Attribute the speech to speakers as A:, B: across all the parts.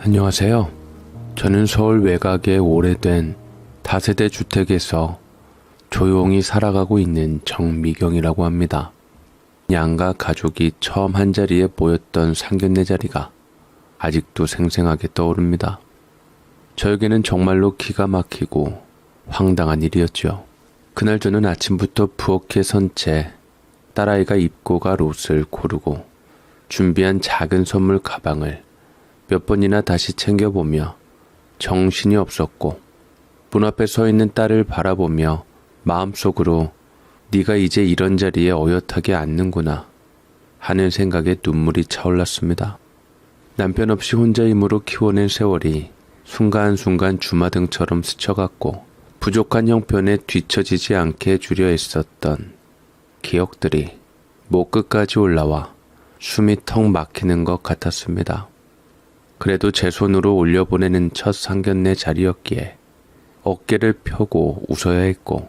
A: 안녕하세요. 저는 서울 외곽의 오래된 다세대 주택에서 조용히 살아가고 있는 정미경이라고 합니다. 양가 가족이 처음 한자리에 모였던 상견례 자리가 아직도 생생하게 떠오릅니다. 저에게는 정말로 기가 막히고 황당한 일이었죠. 그날 저는 아침부터 부엌에 선 채 딸아이가 입고 갈 옷을 고르고 준비한 작은 선물 가방을 몇 번이나 다시 챙겨보며 정신이 없었고, 문 앞에 서 있는 딸을 바라보며 마음속으로 네가 이제 이런 자리에 어엿하게 앉는구나 하는 생각에 눈물이 차올랐습니다. 남편 없이 혼자 힘으로 키워낸 세월이 순간순간 주마등처럼 스쳐갔고 부족한 형편에 뒤처지지 않게 해주려 했었던 기억들이 목 끝까지 올라와 숨이 턱 막히는 것 같았습니다. 그래도 제 손으로 올려보내는 첫 상견례 자리였기에 어깨를 펴고 웃어야 했고,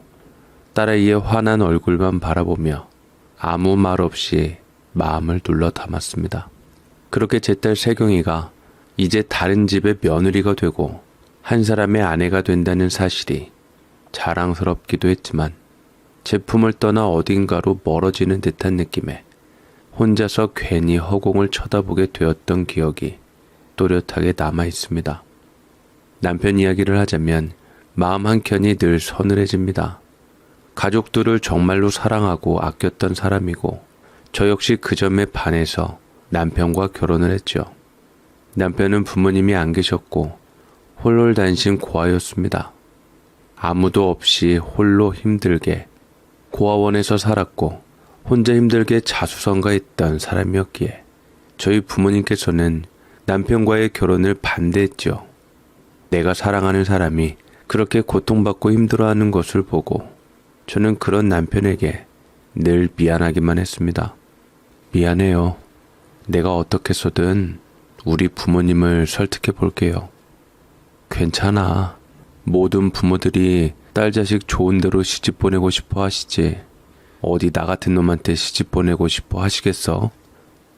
A: 딸아이의 환한 얼굴만 바라보며 아무 말 없이 마음을 눌러 담았습니다. 그렇게 제 딸 세경이가 이제 다른 집의 며느리가 되고 한 사람의 아내가 된다는 사실이 자랑스럽기도 했지만, 제 품을 떠나 어딘가로 멀어지는 듯한 느낌에 혼자서 괜히 허공을 쳐다보게 되었던 기억이 또렷하게 남아 있습니다. 남편 이야기를 하자면 마음 한켠이 늘 서늘해집니다. 가족들을 정말로 사랑하고 아꼈던 사람이고, 저 역시 그 점에 반해서 남편과 결혼을 했죠. 남편은 부모님이 안 계셨고 홀홀단신 고아였습니다. 아무도 없이 홀로 힘들게 고아원에서 살았고 혼자 힘들게 자수성가했던 사람이었기에 저희 부모님께서는 남편과의 결혼을 반대했죠. 내가 사랑하는 사람이 그렇게 고통받고 힘들어하는 것을 보고 저는 그런 남편에게 늘 미안하기만 했습니다. 미안해요. 내가 어떻게 해서든 우리 부모님을 설득해 볼게요. 괜찮아. 모든 부모들이 딸 자식 좋은 데로 시집 보내고 싶어 하시지. 어디 나 같은 놈한테 시집 보내고 싶어 하시겠어?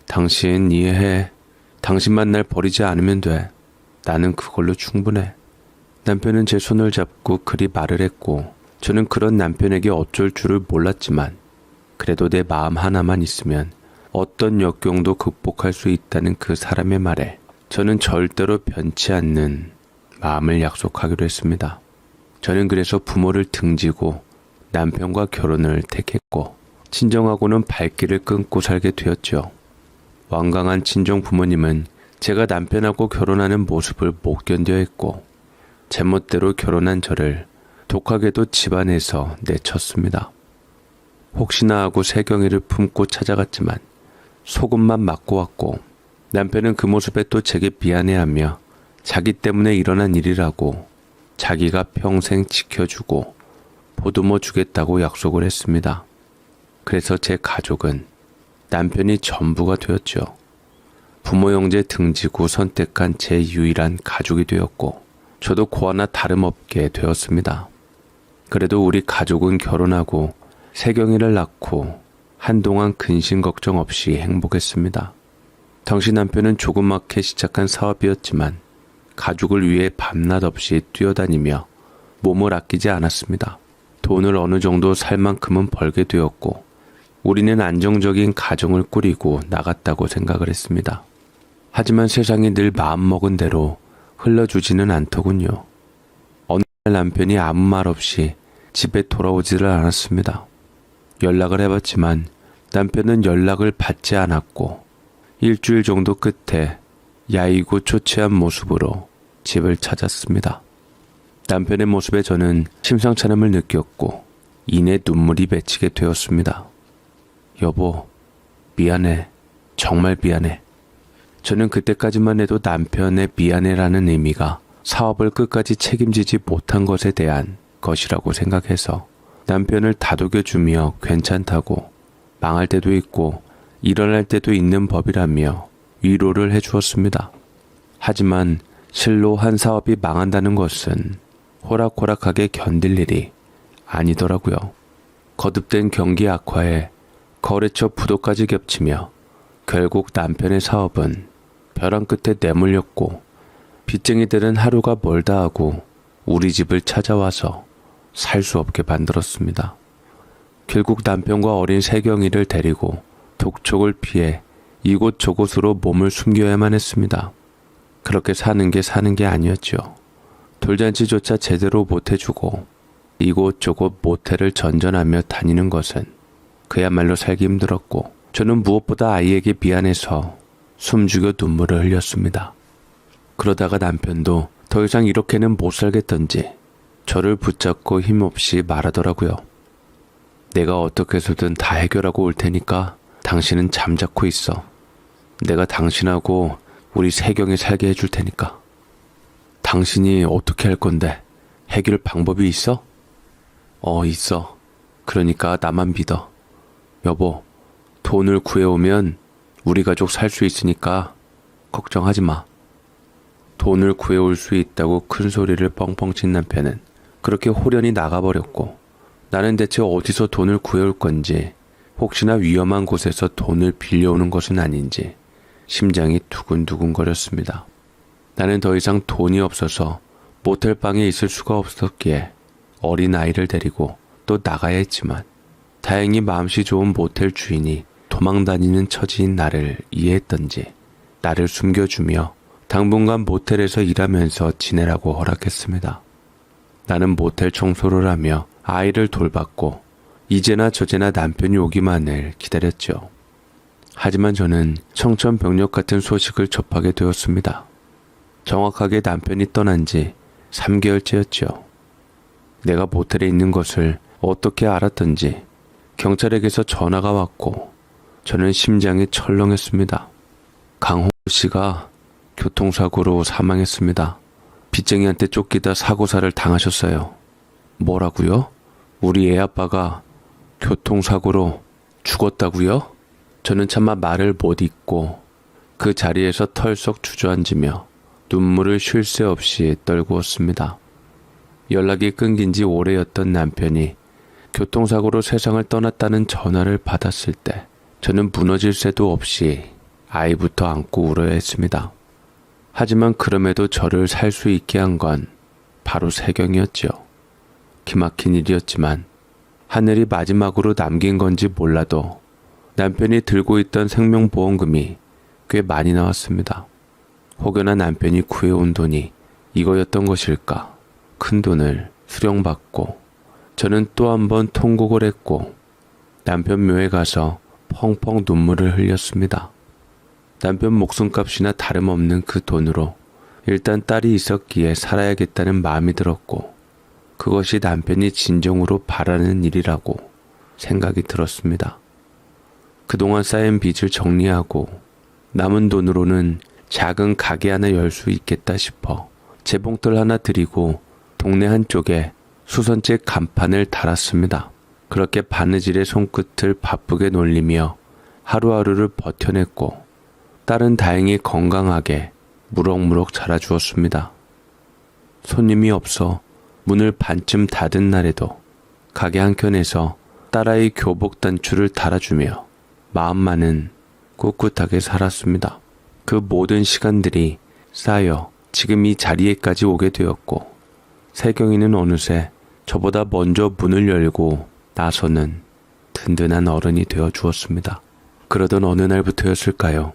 A: 당신 이해해. 당신만 날 버리지 않으면 돼. 나는 그걸로 충분해. 남편은 제 손을 잡고 그리 말을 했고, 저는 그런 남편에게 어쩔 줄을 몰랐지만 그래도 내 마음 하나만 있으면 어떤 역경도 극복할 수 있다는 그 사람의 말에 저는 절대로 변치 않는 마음을 약속하기로 했습니다. 저는 그래서 부모를 등지고 남편과 결혼을 택했고 친정하고는 발길을 끊고 살게 되었죠. 완강한 친정 부모님은 제가 남편하고 결혼하는 모습을 못 견뎌 했고, 제멋대로 결혼한 저를 독하게도 집안에서 내쳤습니다. 혹시나 하고 세경이를 품고 찾아갔지만 속음만 맞고 왔고, 남편은 그 모습에 또 제게 미안해하며 자기 때문에 일어난 일이라고 자기가 평생 지켜주고 보듬어 주겠다고 약속을 했습니다. 그래서 제 가족은 남편이 전부가 되었죠. 부모 형제 등지고 선택한 제 유일한 가족이 되었고, 저도 고아나 다름없게 되었습니다. 그래도 우리 가족은 결혼하고 세경이를 낳고 한동안 근심 걱정 없이 행복했습니다. 당시 남편은 조그맣게 시작한 사업이었지만 가족을 위해 밤낮 없이 뛰어다니며 몸을 아끼지 않았습니다. 돈을 어느 정도 살 만큼은 벌게 되었고, 우리는 안정적인 가정을 꾸리고 나갔다고 생각을 했습니다. 하지만 세상이 늘 마음먹은 대로 흘러주지는 않더군요. 어느 날 남편이 아무 말 없이 집에 돌아오지를 않았습니다. 연락을 해봤지만 남편은 연락을 받지 않았고, 일주일 정도 끝에 야이고 초췌한 모습으로 집을 찾았습니다. 남편의 모습에 저는 심상찮음을 느꼈고 이내 눈물이 맺히게 되었습니다. 여보, 미안해. 정말 미안해. 저는 그때까지만 해도 남편의 미안해라는 의미가 사업을 끝까지 책임지지 못한 것에 대한 것이라고 생각해서 남편을 다독여주며 괜찮다고, 망할 때도 있고 일어날 때도 있는 법이라며 위로를 해주었습니다. 하지만 실로 한 사업이 망한다는 것은 호락호락하게 견딜 일이 아니더라고요. 거듭된 경기 악화에 거래처 부도까지 겹치며 결국 남편의 사업은 벼랑 끝에 내몰렸고 빚쟁이들은 하루가 멀다 하고 우리 집을 찾아와서 살 수 없게 만들었습니다. 결국 남편과 어린 세경이를 데리고 독촉을 피해 이곳저곳으로 몸을 숨겨야만 했습니다. 그렇게 사는 게 아니었죠. 돌잔치조차 제대로 못해주고 이곳저곳 모텔을 전전하며 다니는 것은 그야말로 살기 힘들었고, 저는 무엇보다 아이에게 미안해서 숨죽여 눈물을 흘렸습니다. 그러다가 남편도 더 이상 이렇게는 못 살겠던지 저를 붙잡고 힘없이 말하더라고요. 내가 어떻게 해서든 다 해결하고 올 테니까 당신은 잠자코 있어. 내가 당신하고 우리 세경이 살게 해줄 테니까. 당신이 어떻게 할 건데? 해결 방법이 있어? 있어. 그러니까 나만 믿어. 여보, 돈을 구해오면 우리 가족 살 수 있으니까 걱정하지 마. 돈을 구해올 수 있다고 큰 소리를 뻥뻥 친 남편은 그렇게 홀연히 나가버렸고, 나는 대체 어디서 돈을 구해올 건지, 혹시나 위험한 곳에서 돈을 빌려오는 것은 아닌지 심장이 두근두근거렸습니다. 나는 더 이상 돈이 없어서 모텔방에 있을 수가 없었기에 어린 아이를 데리고 또 나가야 했지만, 다행히 마음씨 좋은 모텔 주인이 도망다니는 처지인 나를 이해했던지 나를 숨겨주며 당분간 모텔에서 일하면서 지내라고 허락했습니다. 나는 모텔 청소를 하며 아이를 돌봤고, 이제나 저제나 남편이 오기만을 기다렸죠. 하지만 저는 청천벽력 같은 소식을 접하게 되었습니다. 정확하게 남편이 떠난 지 3개월째였죠. 내가 모텔에 있는 것을 어떻게 알았던지 경찰에게서 전화가 왔고, 저는 심장이 철렁했습니다. 강호 씨가 교통사고로 사망했습니다. 빚쟁이한테 쫓기다 사고사를 당하셨어요. 뭐라고요? 우리 애 아빠가 교통사고로 죽었다고요? 저는 차마 말을 못 잇고 그 자리에서 털썩 주저앉으며 눈물을 쉴 새 없이 떨구었습니다. 연락이 끊긴 지 오래였던 남편이 교통사고로 세상을 떠났다는 전화를 받았을 때 저는 무너질 새도 없이 아이부터 안고 울어야 했습니다. 하지만 그럼에도 저를 살 수 있게 한 건 바로 세경이었죠. 기막힌 일이었지만 하늘이 마지막으로 남긴 건지 몰라도 남편이 들고 있던 생명보험금이 꽤 많이 나왔습니다. 혹여나 남편이 구해온 돈이 이거였던 것일까? 큰 돈을 수령받고 저는 또 한 번 통곡을 했고, 남편 묘에 가서 펑펑 눈물을 흘렸습니다. 남편 목숨값이나 다름없는 그 돈으로 일단 딸이 있었기에 살아야겠다는 마음이 들었고, 그것이 남편이 진정으로 바라는 일이라고 생각이 들었습니다. 그동안 쌓인 빚을 정리하고 남은 돈으로는 작은 가게 하나 열 수 있겠다 싶어 재봉틀 하나 드리고 동네 한쪽에 수선책 간판을 달았습니다. 그렇게 바느질의 손끝을 바쁘게 놀리며 하루하루를 버텨냈고, 딸은 다행히 건강하게 무럭무럭 자라주었습니다. 손님이 없어 문을 반쯤 닫은 날에도 가게 한켠에서 딸아이 교복 단추를 달아주며 마음만은 꿋꿋하게 살았습니다. 그 모든 시간들이 쌓여 지금 이 자리에까지 오게 되었고, 세경이는 어느새 저보다 먼저 문을 열고 나서는 든든한 어른이 되어 주었습니다. 그러던 어느 날부터였을까요?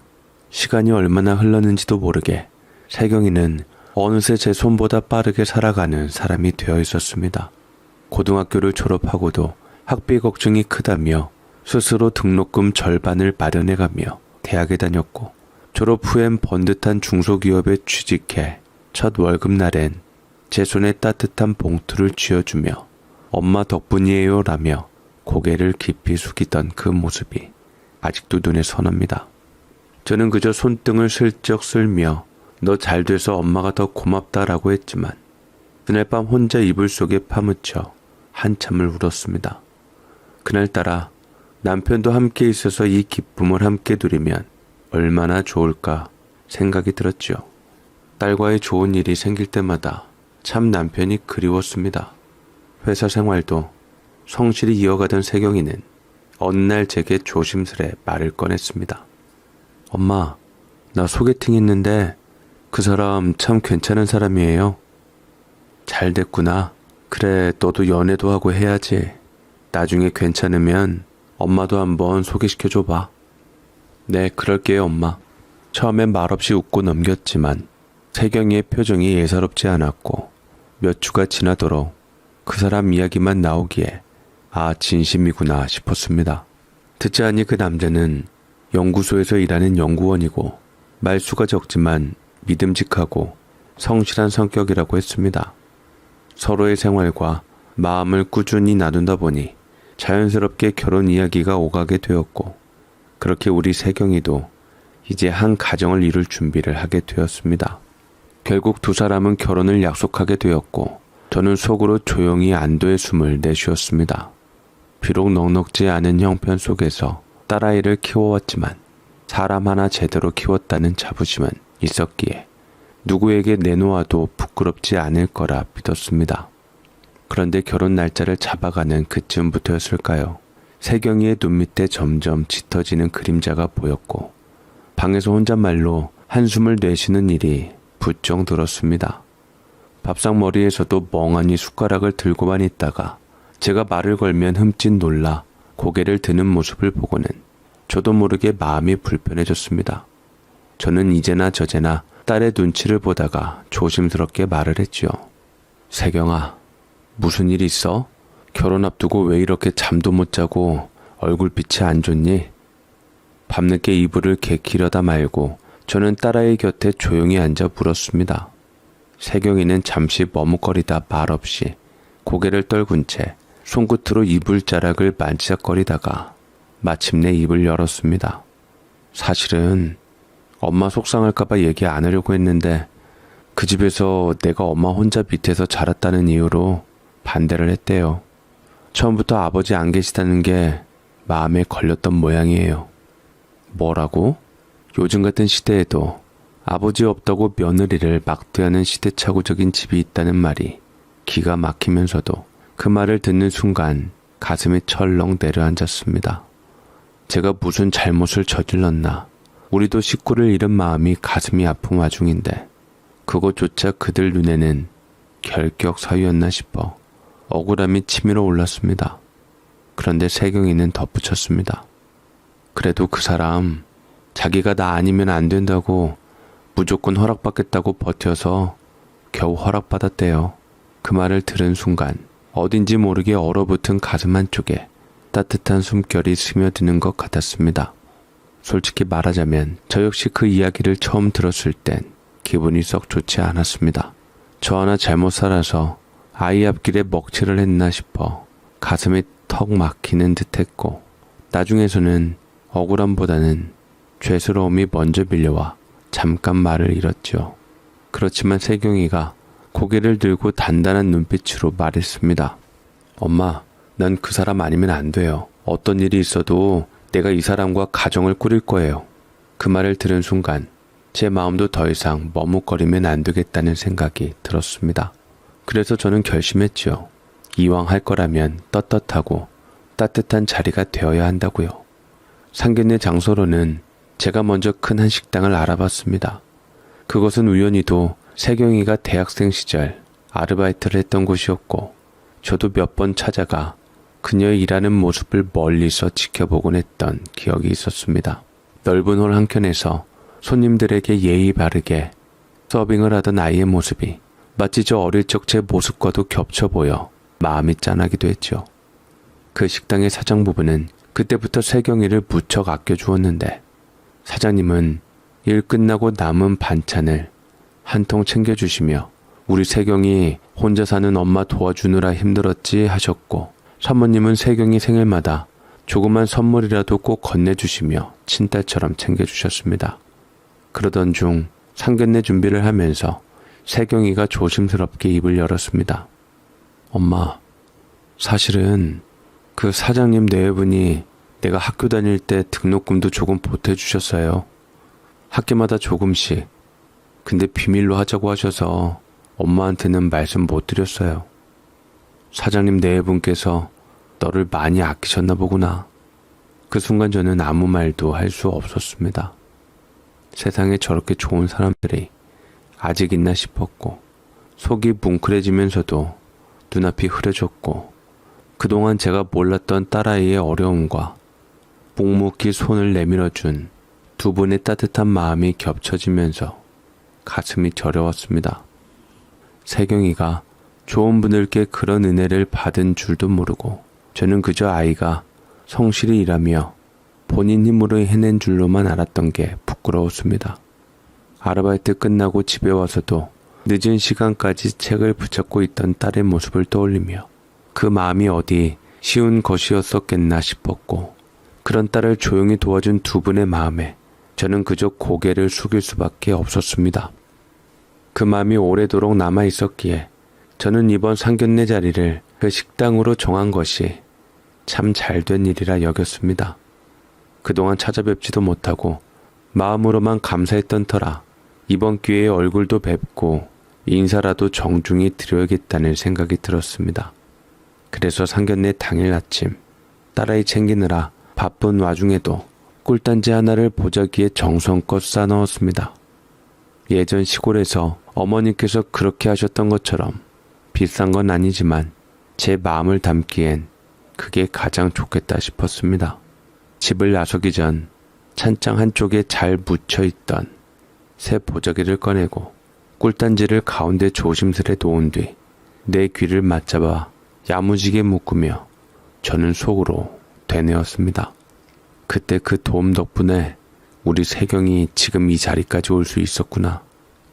A: 시간이 얼마나 흘렀는지도 모르게 세경이는 어느새 제 손보다 빠르게 살아가는 사람이 되어 있었습니다. 고등학교를 졸업하고도 학비 걱정이 크다며 스스로 등록금 절반을 마련해가며 대학에 다녔고, 졸업 후엔 번듯한 중소기업에 취직해 첫 월급날엔 제 손에 따뜻한 봉투를 쥐어주며 엄마 덕분이에요 라며 고개를 깊이 숙이던 그 모습이 아직도 눈에 선합니다. 저는 그저 손등을 슬쩍 쓸며 너 잘돼서 엄마가 더 고맙다라고 했지만, 그날 밤 혼자 이불 속에 파묻혀 한참을 울었습니다. 그날따라 남편도 함께 있어서 이 기쁨을 함께 누리면 얼마나 좋을까 생각이 들었죠. 딸과의 좋은 일이 생길 때마다 참 남편이 그리웠습니다. 회사 생활도 성실히 이어가던 세경이는 어느 날 제게 조심스레 말을 꺼냈습니다. 엄마, 나 소개팅 했는데 그 사람 참 괜찮은 사람이에요. 잘 됐구나. 그래, 너도 연애도 하고 해야지. 나중에 괜찮으면 엄마도 한번 소개시켜줘봐. 네, 그럴게요, 엄마. 처음엔 말없이 웃고 넘겼지만 세경이의 표정이 예사롭지 않았고 몇 주가 지나도록 그 사람 이야기만 나오기에 아, 진심이구나 싶었습니다. 듣자 하니 그 남자는 연구소에서 일하는 연구원이고 말수가 적지만 믿음직하고 성실한 성격이라고 했습니다. 서로의 생활과 마음을 꾸준히 나눈다 보니 자연스럽게 결혼 이야기가 오가게 되었고 그렇게 우리 세경이도 이제 한 가정을 이룰 준비를 하게 되었습니다. 결국 두 사람은 결혼을 약속하게 되었고 저는 속으로 조용히 안도의 숨을 내쉬었습니다. 비록 넉넉지 않은 형편 속에서 딸아이를 키워왔지만 사람 하나 제대로 키웠다는 자부심은 있었기에 누구에게 내놓아도 부끄럽지 않을 거라 믿었습니다. 그런데 결혼 날짜를 잡아가는 그쯤부터였을까요? 세경이의 눈 밑에 점점 짙어지는 그림자가 보였고 방에서 혼잣말로 한숨을 내쉬는 일이 부쩍 늘었습니다. 밥상머리에서도 멍하니 숟가락을 들고만 있다가 제가 말을 걸면 흠칫 놀라 고개를 드는 모습을 보고는 저도 모르게 마음이 불편해졌습니다. 저는 이제나 저제나 딸의 눈치를 보다가 조심스럽게 말을 했지요. 세경아, 무슨 일 있어? 결혼 앞두고 왜 이렇게 잠도 못 자고 얼굴빛이 안 좋니? 밤늦게 이불을 개키려다 말고 저는 딸아이 곁에 조용히 앉아 물었습니다. 세경이는 잠시 머뭇거리다 말없이 고개를 떨군 채 손끝으로 이불자락을 만지작거리다가 마침내 입을 열었습니다. 사실은 엄마 속상할까봐 얘기 안 하려고 했는데 그 집에서 내가 엄마 혼자 밑에서 자랐다는 이유로 반대를 했대요. 처음부터 아버지 안 계시다는 게 마음에 걸렸던 모양이에요. 뭐라고? 요즘 같은 시대에도 아버지 없다고 며느리를 막대하는 시대착오적인 집이 있다는 말이 기가 막히면서도 그 말을 듣는 순간 가슴이 철렁 내려앉았습니다. 제가 무슨 잘못을 저질렀나. 우리도 식구를 잃은 마음이 가슴이 아픈 와중인데 그것조차 그들 눈에는 결격 사유였나 싶어 억울함이 치밀어 올랐습니다. 그런데 세경이는 덧붙였습니다. 그래도 그 사람 자기가 나 아니면 안 된다고 무조건 허락받겠다고 버텨서 겨우 허락받았대요. 그 말을 들은 순간 어딘지 모르게 얼어붙은 가슴 한쪽에 따뜻한 숨결이 스며드는 것 같았습니다. 솔직히 말하자면 저 역시 그 이야기를 처음 들었을 땐 기분이 썩 좋지 않았습니다. 저 하나 잘못 살아서 아이 앞길에 먹칠을 했나 싶어 가슴이 턱 막히는 듯 했고 나중에서는 억울함보다는 죄스러움이 먼저 밀려와 잠깐 말을 잃었죠. 그렇지만 세경이가 고개를 들고 단단한 눈빛으로 말했습니다. 엄마, 난 그 사람 아니면 안 돼요. 어떤 일이 있어도 내가 이 사람과 가정을 꾸릴 거예요. 그 말을 들은 순간 제 마음도 더 이상 머뭇거리면 안 되겠다는 생각이 들었습니다. 그래서 저는 결심했지요. 이왕 할 거라면 떳떳하고 따뜻한 자리가 되어야 한다고요. 상견례 장소로는 제가 먼저 큰 한식당을 알아봤습니다. 그것은 우연히도 세경이가 대학생 시절 아르바이트를 했던 곳이었고 저도 몇 번 찾아가 그녀의 일하는 모습을 멀리서 지켜보곤 했던 기억이 있었습니다. 넓은 홀 한켠에서 손님들에게 예의 바르게 서빙을 하던 아이의 모습이 마치 저 어릴 적 제 모습과도 겹쳐 보여 마음이 짠하기도 했죠. 그 식당의 사장부부는 그때부터 세경이를 무척 아껴주었는데 사장님은 일 끝나고 남은 반찬을 한 통 챙겨주시며 우리 세경이 혼자 사는 엄마 도와주느라 힘들었지 하셨고 사모님은 세경이 생일마다 조그만 선물이라도 꼭 건네주시며 친딸처럼 챙겨주셨습니다. 그러던 중 상견례 준비를 하면서 세경이가 조심스럽게 입을 열었습니다. 엄마, 사실은 그 사장님 네분이 내가 학교 다닐 때 등록금도 조금 보태주셨어요. 학기마다 조금씩. 근데 비밀로 하자고 하셔서 엄마한테는 말씀 못 드렸어요. 사장님 네분께서 너를 많이 아끼셨나 보구나. 그 순간 저는 아무 말도 할 수 없었습니다. 세상에 저렇게 좋은 사람들이 아직 있나 싶었고 속이 뭉클해지면서도 눈앞이 흐려졌고 그동안 제가 몰랐던 딸아이의 어려움과 묵묵히 손을 내밀어준 두 분의 따뜻한 마음이 겹쳐지면서 가슴이 저려왔습니다. 세경이가 좋은 분들께 그런 은혜를 받은 줄도 모르고 저는 그저 아이가 성실히 일하며 본인 힘으로 해낸 줄로만 알았던 게 부끄러웠습니다. 아르바이트 끝나고 집에 와서도 늦은 시간까지 책을 붙잡고 있던 딸의 모습을 떠올리며 그 마음이 어디 쉬운 것이었었겠나 싶었고 그런 딸을 조용히 도와준 두 분의 마음에 저는 그저 고개를 숙일 수밖에 없었습니다. 그 마음이 오래도록 남아 있었기에 저는 이번 상견례 자리를 그 식당으로 정한 것이 참 잘된 일이라 여겼습니다. 그동안 찾아뵙지도 못하고 마음으로만 감사했던 터라 이번 기회에 얼굴도 뵙고 인사라도 정중히 드려야겠다는 생각이 들었습니다. 그래서 상견례 당일 아침 딸아이 챙기느라 바쁜 와중에도 꿀단지 하나를 보자기에 정성껏 싸넣었습니다. 예전 시골에서 어머니께서 그렇게 하셨던 것처럼 비싼 건 아니지만 제 마음을 담기엔 그게 가장 좋겠다 싶었습니다. 집을 나서기 전 찬장 한쪽에 잘 묻혀있던 새 보자기를 꺼내고 꿀단지를 가운데 조심스레 놓은 뒤 내 귀를 맞잡아 야무지게 묶으며 저는 속으로 되뇌었습니다. 그때 그 도움 덕분에 우리 세경이 지금 이 자리까지 올 수 있었구나.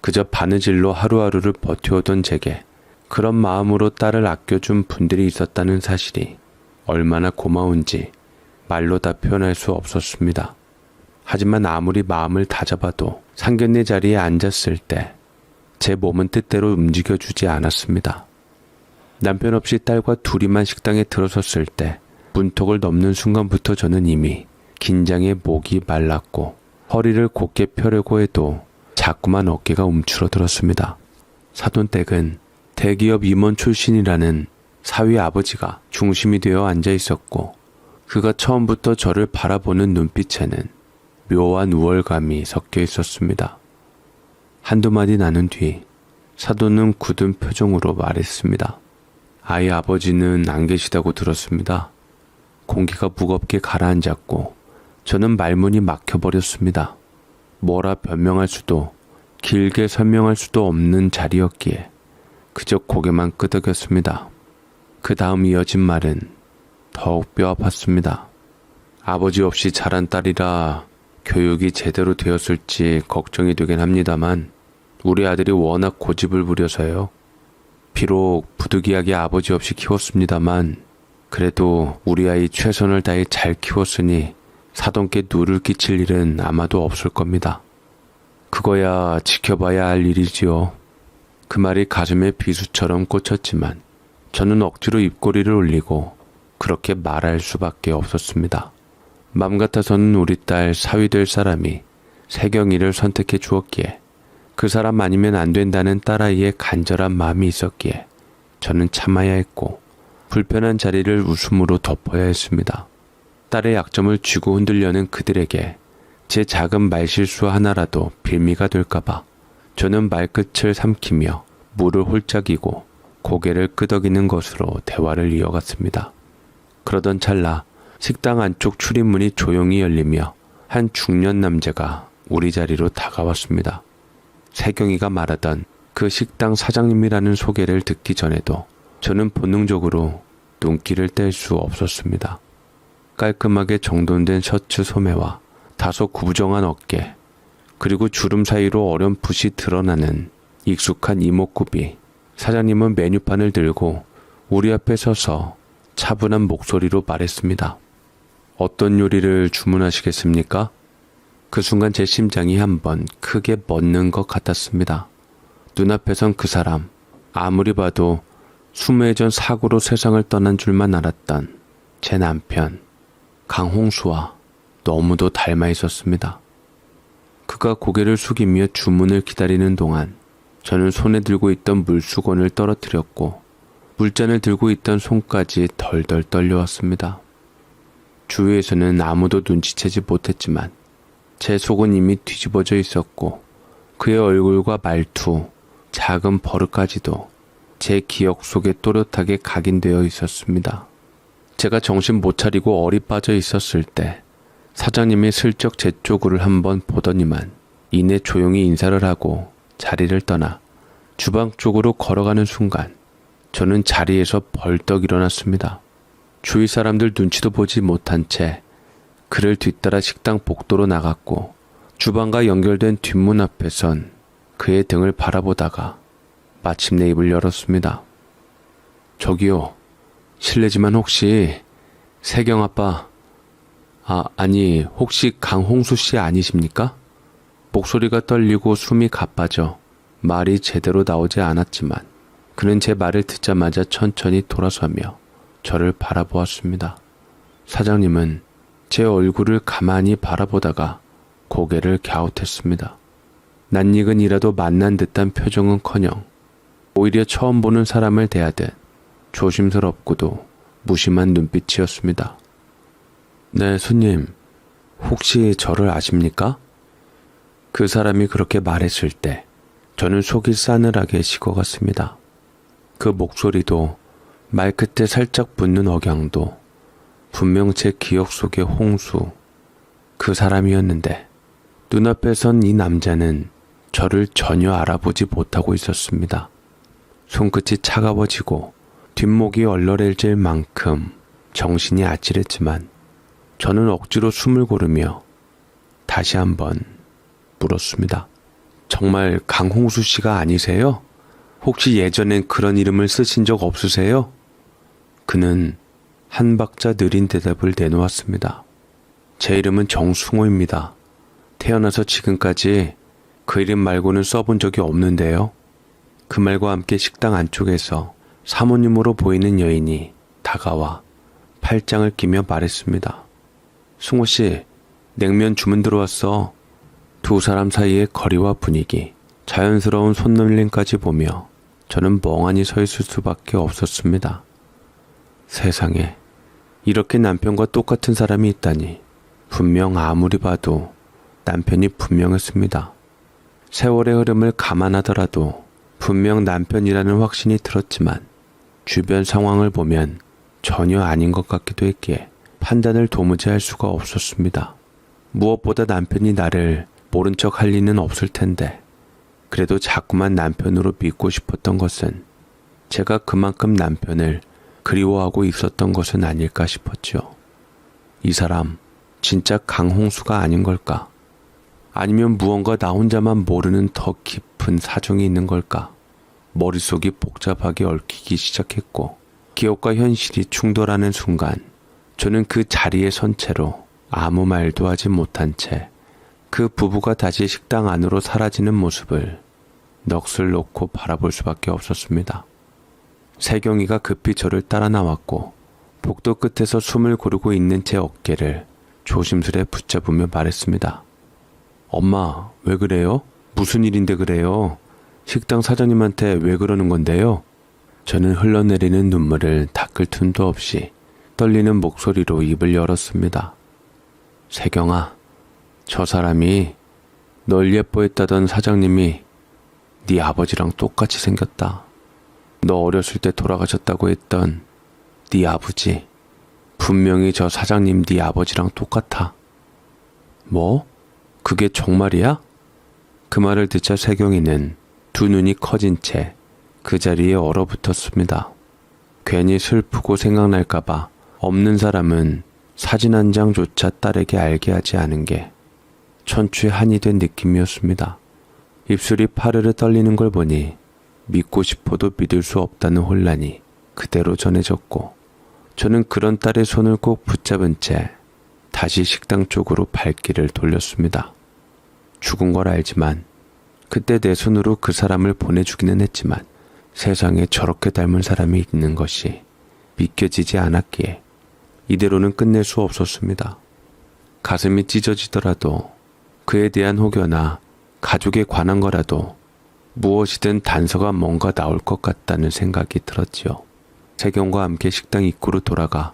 A: 그저 바느질로 하루하루를 버텨오던 제게 그런 마음으로 딸을 아껴준 분들이 있었다는 사실이 얼마나 고마운지 말로 다 표현할 수 없었습니다. 하지만 아무리 마음을 다잡아도 상견례 자리에 앉았을 때 제 몸은 뜻대로 움직여주지 않았습니다. 남편 없이 딸과 둘이만 식당에 들어섰을 때 문턱을 넘는 순간부터 저는 이미 긴장에 목이 말랐고 허리를 곧게 펴려고 해도 자꾸만 어깨가 움츠러들었습니다. 사돈댁은 대기업 임원 출신이라는 사위 아버지가 중심이 되어 앉아 있었고 그가 처음부터 저를 바라보는 눈빛에는 묘한 우월감이 섞여 있었습니다. 한두 마디 나눈 뒤 사돈은 굳은 표정으로 말했습니다. 아이 아버지는 안 계시다고 들었습니다. 공기가 무겁게 가라앉았고 저는 말문이 막혀버렸습니다. 뭐라 변명할 수도 길게 설명할 수도 없는 자리였기에 그저 고개만 끄덕였습니다. 그 다음 이어진 말은 더욱 뼈 아팠습니다. 아버지 없이 자란 딸이라 교육이 제대로 되었을지 걱정이 되긴 합니다만 우리 아들이 워낙 고집을 부려서요. 비록 부득이하게 아버지 없이 키웠습니다만 그래도 우리 아이 최선을 다해 잘 키웠으니 사돈께 누를 끼칠 일은 아마도 없을 겁니다. 그거야 지켜봐야 할 일이지요. 그 말이 가슴에 비수처럼 꽂혔지만 저는 억지로 입꼬리를 올리고 그렇게 말할 수밖에 없었습니다. 맘 같아서는 우리 딸 사위 될 사람이 세경이를 선택해 주었기에 그 사람 아니면 안 된다는 딸아이의 간절한 마음이 있었기에 저는 참아야 했고 불편한 자리를 웃음으로 덮어야 했습니다. 딸의 약점을 쥐고 흔들려는 그들에게 제 작은 말실수 하나라도 빌미가 될까봐 저는 말끝을 삼키며 물을 홀짝이고 고개를 끄덕이는 것으로 대화를 이어갔습니다. 그러던 찰나 식당 안쪽 출입문이 조용히 열리며 한 중년 남자가 우리 자리로 다가왔습니다. 세경이가 말하던 그 식당 사장님이라는 소개를 듣기 전에도 저는 본능적으로 눈길을 뗄 수 없었습니다. 깔끔하게 정돈된 셔츠 소매와 다소 구부정한 어깨, 그리고 주름 사이로 어렴풋이 드러나는 익숙한 이목구비. 사장님은 메뉴판을 들고 우리 앞에 서서 차분한 목소리로 말했습니다. 어떤 요리를 주문하시겠습니까? 그 순간 제 심장이 한번 크게 멎는 것 같았습니다. 눈앞에선 그 사람, 아무리 봐도 수메 전 사고로 세상을 떠난 줄만 알았던 제 남편 강홍수와 너무도 닮아 있었습니다. 그가 고개를 숙이며 주문을 기다리는 동안 저는 손에 들고 있던 물수건을 떨어뜨렸고 물잔을 들고 있던 손까지 덜덜 떨려왔습니다. 주위에서는 아무도 눈치채지 못했지만 제 속은 이미 뒤집어져 있었고 그의 얼굴과 말투, 작은 버릇까지도 제 기억 속에 또렷하게 각인되어 있었습니다. 제가 정신 못 차리고 어리 빠져 있었을 때 사장님이 슬쩍 제 쪽을 한번 보더니만 이내 조용히 인사를 하고 자리를 떠나 주방 쪽으로 걸어가는 순간 저는 자리에서 벌떡 일어났습니다. 주위 사람들 눈치도 보지 못한 채 그를 뒤따라 식당 복도로 나갔고 주방과 연결된 뒷문 앞에 선 그의 등을 바라보다가 마침내 입을 열었습니다. 저기요, 실례지만 혹시 세경 아빠, 아니 혹시 강홍수 씨 아니십니까? 목소리가 떨리고 숨이 가빠져 말이 제대로 나오지 않았지만 그는 제 말을 듣자마자 천천히 돌아서며 저를 바라보았습니다. 사장님은 제 얼굴을 가만히 바라보다가 고개를 갸웃했습니다. 낯익은이라도 만난 듯한 표정은커녕 오히려 처음 보는 사람을 대하듯 조심스럽고도 무심한 눈빛이었습니다. 네, 손님, 혹시 저를 아십니까? 그 사람이 그렇게 말했을 때 저는 속이 싸늘하게 식어갔습니다. 그 목소리도 말끝에 살짝 붙는 억양도 분명 제 기억 속의 홍수, 그 사람이었는데 눈앞에 선 이 남자는 저를 전혀 알아보지 못하고 있었습니다. 손끝이 차가워지고 뒷목이 얼얼해질 만큼 정신이 아찔했지만 저는 억지로 숨을 고르며 다시 한번 물었습니다. 정말 강홍수 씨가 아니세요? 혹시 예전엔 그런 이름을 쓰신 적 없으세요? 그는 한 박자 느린 대답을 내놓았습니다. 제 이름은 정승호입니다. 태어나서 지금까지 그 이름 말고는 써본 적이 없는데요. 그 말과 함께 식당 안쪽에서 사모님으로 보이는 여인이 다가와 팔짱을 끼며 말했습니다. 승호 씨, 냉면 주문 들어왔어. 두 사람 사이의 거리와 분위기, 자연스러운 손놀림까지 보며 저는 멍하니 서 있을 수밖에 없었습니다. 세상에 이렇게 남편과 똑같은 사람이 있다니 분명 아무리 봐도 남편이 분명했습니다. 세월의 흐름을 감안하더라도 분명 남편이라는 확신이 들었지만 주변 상황을 보면 전혀 아닌 것 같기도 했기에 판단을 도무지 할 수가 없었습니다. 무엇보다 남편이 나를 모른 척 할 리는 없을 텐데 그래도 자꾸만 남편으로 믿고 싶었던 것은 제가 그만큼 남편을 그리워하고 있었던 것은 아닐까 싶었죠. 이 사람 진짜 강홍수가 아닌 걸까? 아니면 무언가 나 혼자만 모르는 더 깊은 사정이 있는 걸까? 머릿속이 복잡하게 얽히기 시작했고 기억과 현실이 충돌하는 순간 저는 그 자리에 선 채로 아무 말도 하지 못한 채 그 부부가 다시 식당 안으로 사라지는 모습을 넋을 놓고 바라볼 수밖에 없었습니다. 세경이가 급히 저를 따라 나왔고 복도 끝에서 숨을 고르고 있는 제 어깨를 조심스레 붙잡으며 말했습니다. 엄마, 왜 그래요? 무슨 일인데 그래요? 식당 사장님한테 왜 그러는 건데요? 저는 흘러내리는 눈물을 닦을 틈도 없이 떨리는 목소리로 입을 열었습니다. 세경아, 저 사람이 널 예뻐했다던 사장님이 네 아버지랑 똑같이 생겼다. 너 어렸을 때 돌아가셨다고 했던 네 아버지, 분명히 저 사장님 네 아버지랑 똑같아. 뭐? 그게 정말이야? 그 말을 듣자 세경이는 두 눈이 커진 채 그 자리에 얼어붙었습니다. 괜히 슬프고 생각날까봐 없는 사람은 사진 한 장조차 딸에게 알게 하지 않은 게 천추의 한이 된 느낌이었습니다. 입술이 파르르 떨리는 걸 보니 믿고 싶어도 믿을 수 없다는 혼란이 그대로 전해졌고 저는 그런 딸의 손을 꼭 붙잡은 채 다시 식당 쪽으로 발길을 돌렸습니다. 죽은 걸 알지만 그때 내 손으로 그 사람을 보내주기는 했지만 세상에 저렇게 닮은 사람이 있는 것이 믿겨지지 않았기에 이대로는 끝낼 수 없었습니다. 가슴이 찢어지더라도 그에 대한 혹여나 가족에 관한 거라도 무엇이든 단서가 뭔가 나올 것 같다는 생각이 들었지요. 세경과 함께 식당 입구로 돌아가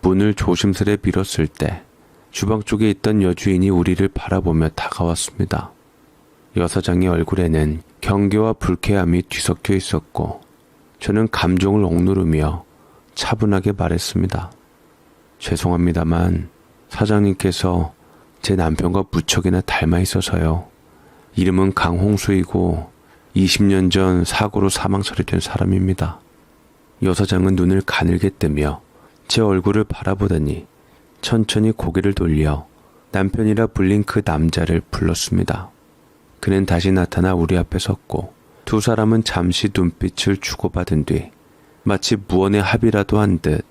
A: 문을 조심스레 밀었을 때 주방 쪽에 있던 여주인이 우리를 바라보며 다가왔습니다. 여사장의 얼굴에는 경계와 불쾌함이 뒤섞여 있었고 저는 감정을 억누르며 차분하게 말했습니다. 죄송합니다만 사장님께서 제 남편과 무척이나 닮아 있어서요. 이름은 강홍수이고 20년 전 사고로 사망 처리된 사람입니다. 여사장은 눈을 가늘게 뜨며 제 얼굴을 바라보더니 천천히 고개를 돌려 남편이라 불린 그 남자를 불렀습니다. 그는 다시 나타나 우리 앞에 섰고 두 사람은 잠시 눈빛을 주고받은 뒤 마치 무언의 합의라도 한 듯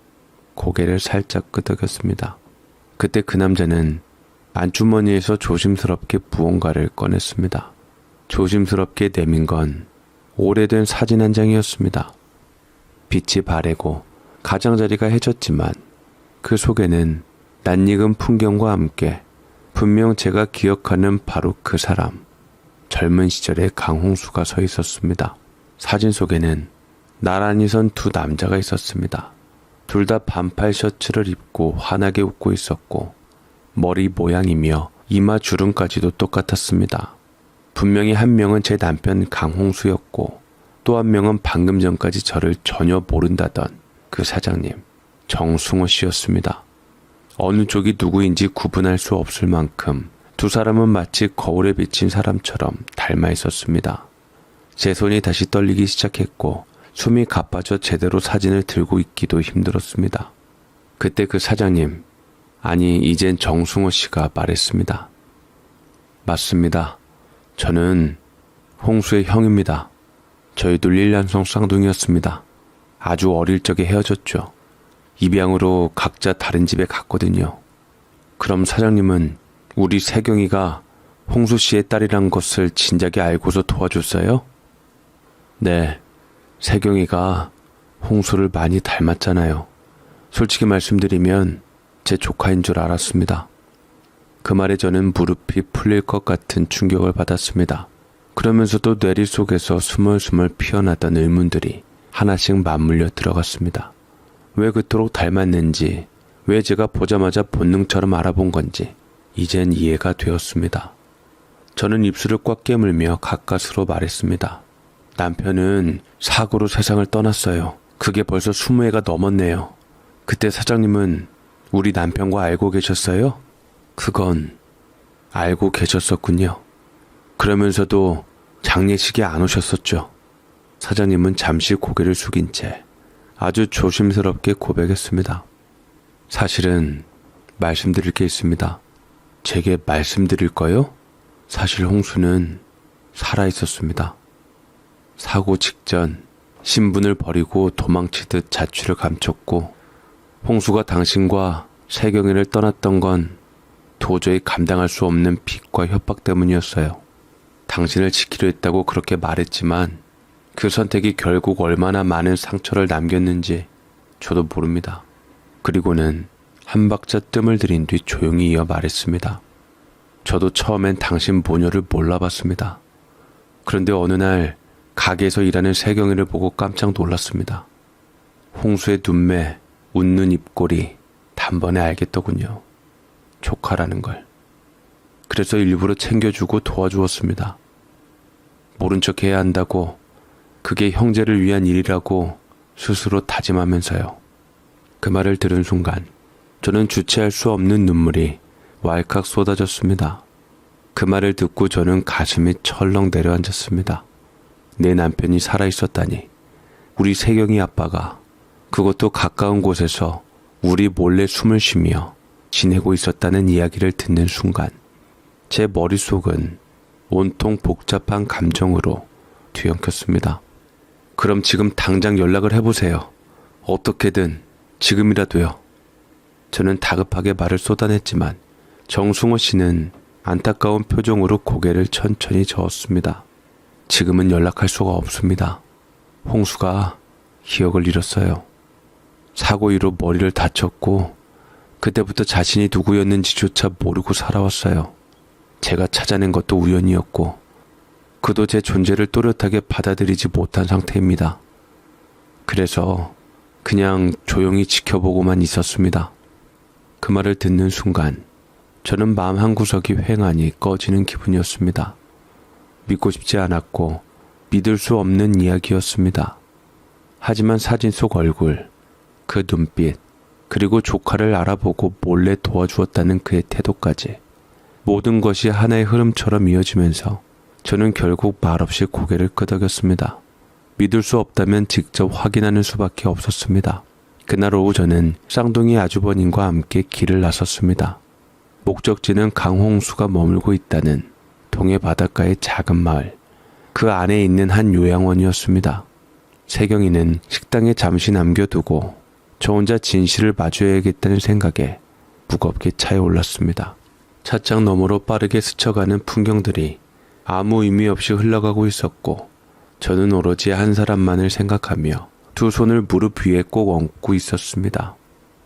A: 고개를 살짝 끄덕였습니다. 그때 그 남자는 안주머니에서 조심스럽게 무언가를 꺼냈습니다. 조심스럽게 내민 건 오래된 사진 한 장이었습니다. 빛이 바래고 가장자리가 해졌지만 그 속에는 낯익은 풍경과 함께 분명 제가 기억하는 바로 그 사람, 젊은 시절의 강홍수가 서 있었습니다. 사진 속에는 나란히 선 두 남자가 있었습니다. 둘 다 반팔 셔츠를 입고 환하게 웃고 있었고 머리 모양이며 이마 주름까지도 똑같았습니다. 분명히 한 명은 제 남편 강홍수였고 또 한 명은 방금 전까지 저를 전혀 모른다던 그 사장님 정승호 씨였습니다. 어느 쪽이 누구인지 구분할 수 없을 만큼 두 사람은 마치 거울에 비친 사람처럼 닮아 있었습니다. 제 손이 다시 떨리기 시작했고 숨이 가빠져 제대로 사진을 들고 있기도 힘들었습니다. 그때 그 사장님, 아니 이젠 정승호 씨가 말했습니다. 맞습니다. 저는 홍수의 형입니다. 저희도 1년성 쌍둥이였습니다. 아주 어릴 적에 헤어졌죠. 입양으로 각자 다른 집에 갔거든요. 그럼 사장님은 우리 세경이가 홍수 씨의 딸이란 것을 진작에 알고서 도와줬어요? 네, 세경이가 홍수를 많이 닮았잖아요. 솔직히 말씀드리면 제 조카인 줄 알았습니다. 그 말에 저는 무릎이 풀릴 것 같은 충격을 받았습니다. 그러면서도 뇌리 속에서 스멀스멀 피어나던 의문들이 하나씩 맞물려 들어갔습니다. 왜 그토록 닮았는지, 왜 제가 보자마자 본능처럼 알아본 건지 이젠 이해가 되었습니다. 저는 입술을 꽉 깨물며 가까스로 말했습니다. 남편은 사고로 세상을 떠났어요. 그게 벌써 20해가 넘었네요. 그때 사장님은 우리 남편과 알고 계셨어요? 그건 알고 계셨었군요. 그러면서도 장례식에 안 오셨었죠. 사장님은 잠시 고개를 숙인 채 아주 조심스럽게 고백했습니다. 사실은 말씀드릴 게 있습니다. 제게 말씀드릴까요? 사실 홍수는 살아있었습니다. 사고 직전 신분을 버리고 도망치듯 자취를 감췄고 홍수가 당신과 세경이를 떠났던 건 도저히 감당할 수 없는 빚과 협박 때문이었어요. 당신을 지키려 했다고 그렇게 말했지만 그 선택이 결국 얼마나 많은 상처를 남겼는지 저도 모릅니다. 그리고는 한 박자 뜸을 들인 뒤 조용히 이어 말했습니다. 저도 처음엔 당신 모녀를 몰라봤습니다. 그런데 어느 날 가게에서 일하는 세경이를 보고 깜짝 놀랐습니다. 홍수의 눈매, 웃는 입꼬리 단번에 알겠더군요. 조카라는 걸. 그래서 일부러 챙겨주고 도와주었습니다. 모른 척 해야 한다고, 그게 형제를 위한 일이라고 스스로 다짐하면서요. 그 말을 들은 순간 저는 주체할 수 없는 눈물이 왈칵 쏟아졌습니다. 그 말을 듣고 저는 가슴이 철렁 내려앉았습니다. 내 남편이 살아있었다니, 우리 세경이 아빠가 그것도 가까운 곳에서 우리 몰래 숨을 쉬며 지내고 있었다는 이야기를 듣는 순간 제 머릿속은 온통 복잡한 감정으로 뒤엉켰습니다. 그럼 지금 당장 연락을 해보세요. 어떻게든 지금이라도요. 저는 다급하게 말을 쏟아냈지만 정승호 씨는 안타까운 표정으로 고개를 천천히 저었습니다. 지금은 연락할 수가 없습니다. 홍수가 기억을 잃었어요. 사고 이후로 머리를 다쳤고 그때부터 자신이 누구였는지조차 모르고 살아왔어요. 제가 찾아낸 것도 우연이었고 그도 제 존재를 또렷하게 받아들이지 못한 상태입니다. 그래서 그냥 조용히 지켜보고만 있었습니다. 그 말을 듣는 순간 저는 마음 한구석이 휑하니 꺼지는 기분이었습니다. 믿고 싶지 않았고 믿을 수 없는 이야기였습니다. 하지만 사진 속 얼굴, 그 눈빛, 그리고 조카를 알아보고 몰래 도와주었다는 그의 태도까지 모든 것이 하나의 흐름처럼 이어지면서 저는 결국 말없이 고개를 끄덕였습니다. 믿을 수 없다면 직접 확인하는 수밖에 없었습니다. 그날 오후 저는 쌍둥이 아주버님과 함께 길을 나섰습니다. 목적지는 강홍수가 머물고 있다는 동해 바닷가의 작은 마을, 그 안에 있는 한 요양원이었습니다. 세경이는 식당에 잠시 남겨두고 저 혼자 진실을 마주해야겠다는 생각에 무겁게 차에 올랐습니다. 차창 너머로 빠르게 스쳐가는 풍경들이 아무 의미 없이 흘러가고 있었고 저는 오로지 한 사람만을 생각하며 두 손을 무릎 위에 꼭 얹고 있었습니다.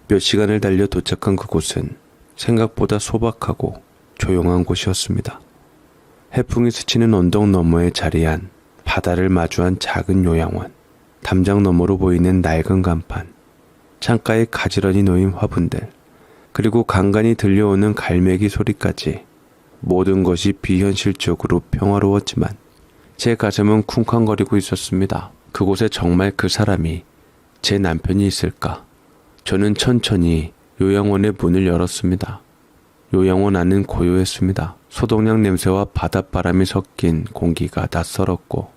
A: 몇 시간을 달려 도착한 그곳은 생각보다 소박하고 조용한 곳이었습니다. 해풍이 스치는 언덕 너머에 자리한 바다를 마주한 작은 요양원, 담장 너머로 보이는 낡은 간판, 창가에 가지런히 놓인 화분들, 그리고 간간히 들려오는 갈매기 소리까지 모든 것이 비현실적으로 평화로웠지만 제 가슴은 쿵쾅거리고 있었습니다. 그곳에 정말 그 사람이 제 남편이 있을까? 저는 천천히 요양원의 문을 열었습니다. 요양원 안은 고요했습니다. 소독약 냄새와 바닷바람이 섞인 공기가 낯설었고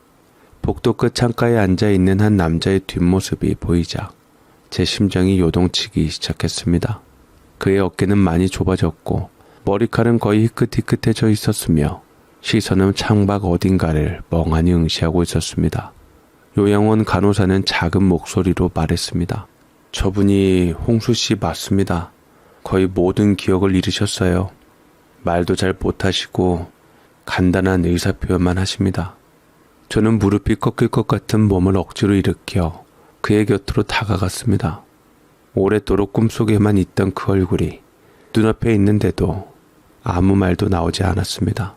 A: 복도 끝 창가에 앉아있는 한 남자의 뒷모습이 보이자 제 심장이 요동치기 시작했습니다. 그의 어깨는 많이 좁아졌고 머리칼은 거의 희끗희끗해져 있었으며 시선은 창밖 어딘가를 멍하니 응시하고 있었습니다. 요양원 간호사는 작은 목소리로 말했습니다. 저분이 홍수 씨 맞습니다. 거의 모든 기억을 잃으셨어요. 말도 잘 못하시고 간단한 의사표현만 하십니다. 저는 무릎이 꺾일 것 같은 몸을 억지로 일으켜 그의 곁으로 다가갔습니다. 오랫도록 꿈속에만 있던 그 얼굴이 눈앞에 있는데도 아무 말도 나오지 않았습니다.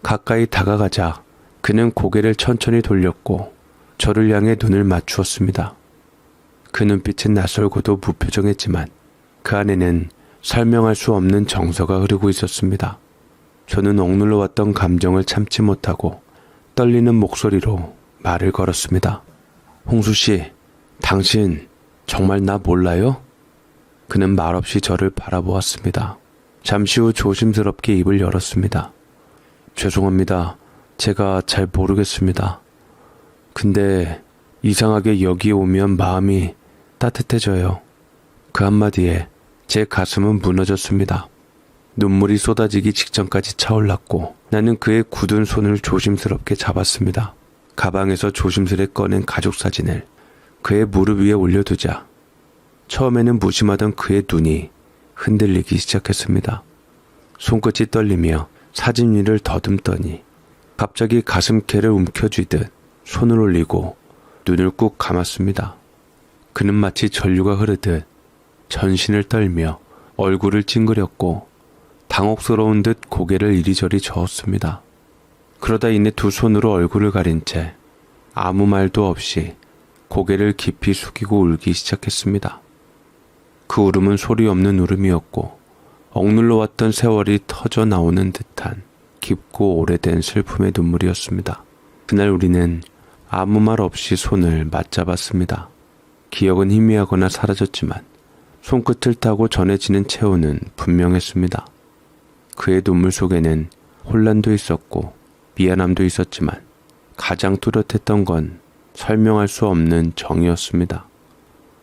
A: 가까이 다가가자 그는 고개를 천천히 돌렸고 저를 향해 눈을 맞추었습니다. 그 눈빛은 낯설고도 무표정했지만 그 안에는 설명할 수 없는 정서가 흐르고 있었습니다. 저는 억눌러 왔던 감정을 참지 못하고 떨리는 목소리로 말을 걸었습니다. 홍수 씨, 당신 정말 나 몰라요? 그는 말없이 저를 바라보았습니다. 잠시 후 조심스럽게 입을 열었습니다. 죄송합니다. 제가 잘 모르겠습니다. 근데 이상하게 여기에 오면 마음이 따뜻해져요. 그 한마디에 제 가슴은 무너졌습니다. 눈물이 쏟아지기 직전까지 차올랐고 나는 그의 굳은 손을 조심스럽게 잡았습니다. 가방에서 조심스레 꺼낸 가족사진을 그의 무릎 위에 올려두자 처음에는 무심하던 그의 눈이 흔들리기 시작했습니다. 손끝이 떨리며 사진 위를 더듬더니 갑자기 가슴캐를 움켜쥐듯 손을 올리고 눈을 꾹 감았습니다. 그는 마치 전류가 흐르듯 전신을 떨며 얼굴을 찡그렸고 당혹스러운 듯 고개를 이리저리 저었습니다. 그러다 이내 두 손으로 얼굴을 가린 채 아무 말도 없이 고개를 깊이 숙이고 울기 시작했습니다. 그 울음은 소리 없는 울음이었고 억눌러 왔던 세월이 터져 나오는 듯한 깊고 오래된 슬픔의 눈물이었습니다. 그날 우리는 아무 말 없이 손을 맞잡았습니다. 기억은 희미하거나 사라졌지만 손끝을 타고 전해지는 체온은 분명했습니다. 그의 눈물 속에는 혼란도 있었고 미안함도 있었지만 가장 뚜렷했던 건 설명할 수 없는 정이었습니다.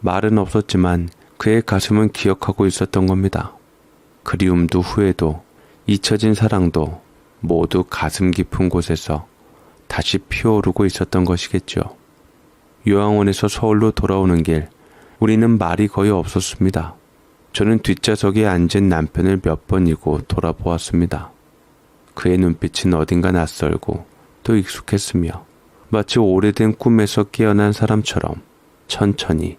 A: 말은 없었지만 그의 가슴은 기억하고 있었던 겁니다. 그리움도 후회도 잊혀진 사랑도 모두 가슴 깊은 곳에서 다시 피어오르고 있었던 것이겠죠. 요양원에서 서울로 돌아오는 길 우리는 말이 거의 없었습니다. 저는 뒷좌석에 앉은 남편을 몇 번이고 돌아보았습니다. 그의 눈빛은 어딘가 낯설고 또 익숙했으며 마치 오래된 꿈에서 깨어난 사람처럼 천천히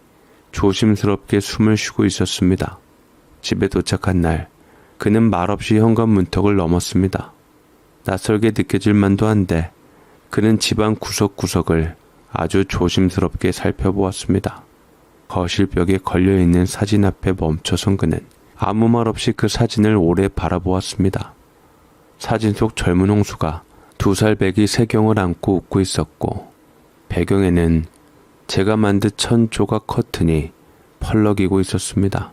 A: 조심스럽게 숨을 쉬고 있었습니다. 집에 도착한 날 그는 말없이 현관 문턱을 넘었습니다. 낯설게 느껴질 만도 한데 그는 집안 구석구석을 아주 조심스럽게 살펴보았습니다. 거실 벽에 걸려있는 사진 앞에 멈춰선 그는 아무 말 없이 그 사진을 오래 바라보았습니다. 사진 속 젊은 홍수가 2살 배기 세경을 안고 웃고 있었고 배경에는 제가 만든 1000조각 커튼이 펄럭이고 있었습니다.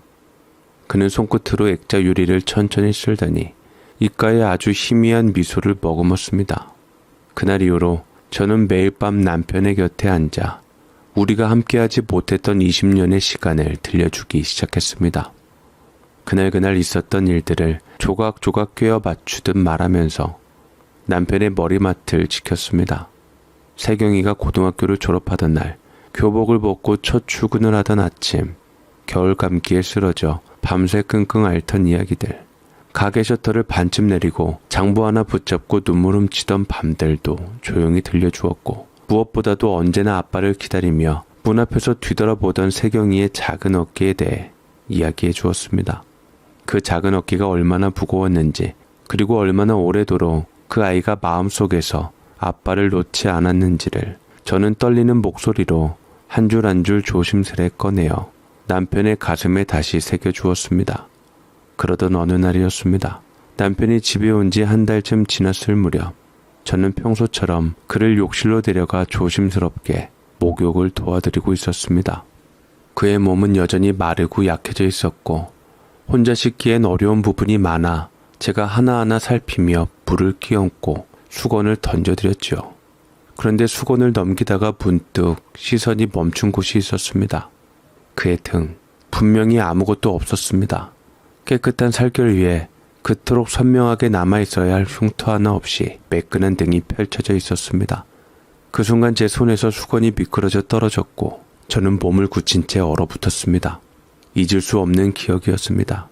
A: 그는 손끝으로 액자 유리를 천천히 쓸더니 입가에 아주 희미한 미소를 머금었습니다. 그날 이후로 저는 매일 밤 남편의 곁에 앉아 우리가 함께하지 못했던 20년의 시간을 들려주기 시작했습니다. 그날 있었던 일들을 조각조각 꿰어 맞추듯 말하면서 남편의 머리맡을 지켰습니다. 세경이가 고등학교를 졸업하던 날, 교복을 벗고 첫 출근을 하던 아침, 겨울 감기에 쓰러져 밤새 끙끙 앓던 이야기들, 가게 셔터를 반쯤 내리고 장부 하나 붙잡고 눈물 훔치던 밤들도 조용히 들려주었고, 무엇보다도 언제나 아빠를 기다리며 문 앞에서 뒤돌아보던 세경이의 작은 어깨에 대해 이야기해 주었습니다. 그 작은 어깨가 얼마나 무거웠는지, 그리고 얼마나 오래도록 그 아이가 마음속에서 아빠를 놓지 않았는지를 저는 떨리는 목소리로 한 줄 한 줄 조심스레 꺼내어 남편의 가슴에 다시 새겨주었습니다. 그러던 어느 날이었습니다. 남편이 집에 온 지 한 달쯤 지났을 무렵 저는 평소처럼 그를 욕실로 데려가 조심스럽게 목욕을 도와드리고 있었습니다. 그의 몸은 여전히 마르고 약해져 있었고 혼자 씻기엔 어려운 부분이 많아 제가 하나하나 살피며 물을 끼얹고 수건을 던져드렸죠. 그런데 수건을 넘기다가 문득 시선이 멈춘 곳이 있었습니다. 그의 등, 분명히 아무것도 없었습니다. 깨끗한 살결 위에 그토록 선명하게 남아있어야 할 흉터 하나 없이 매끈한 등이 펼쳐져 있었습니다. 그 순간 제 손에서 수건이 미끄러져 떨어졌고 저는 몸을 굳힌 채 얼어붙었습니다. 잊을 수 없는 기억이었습니다.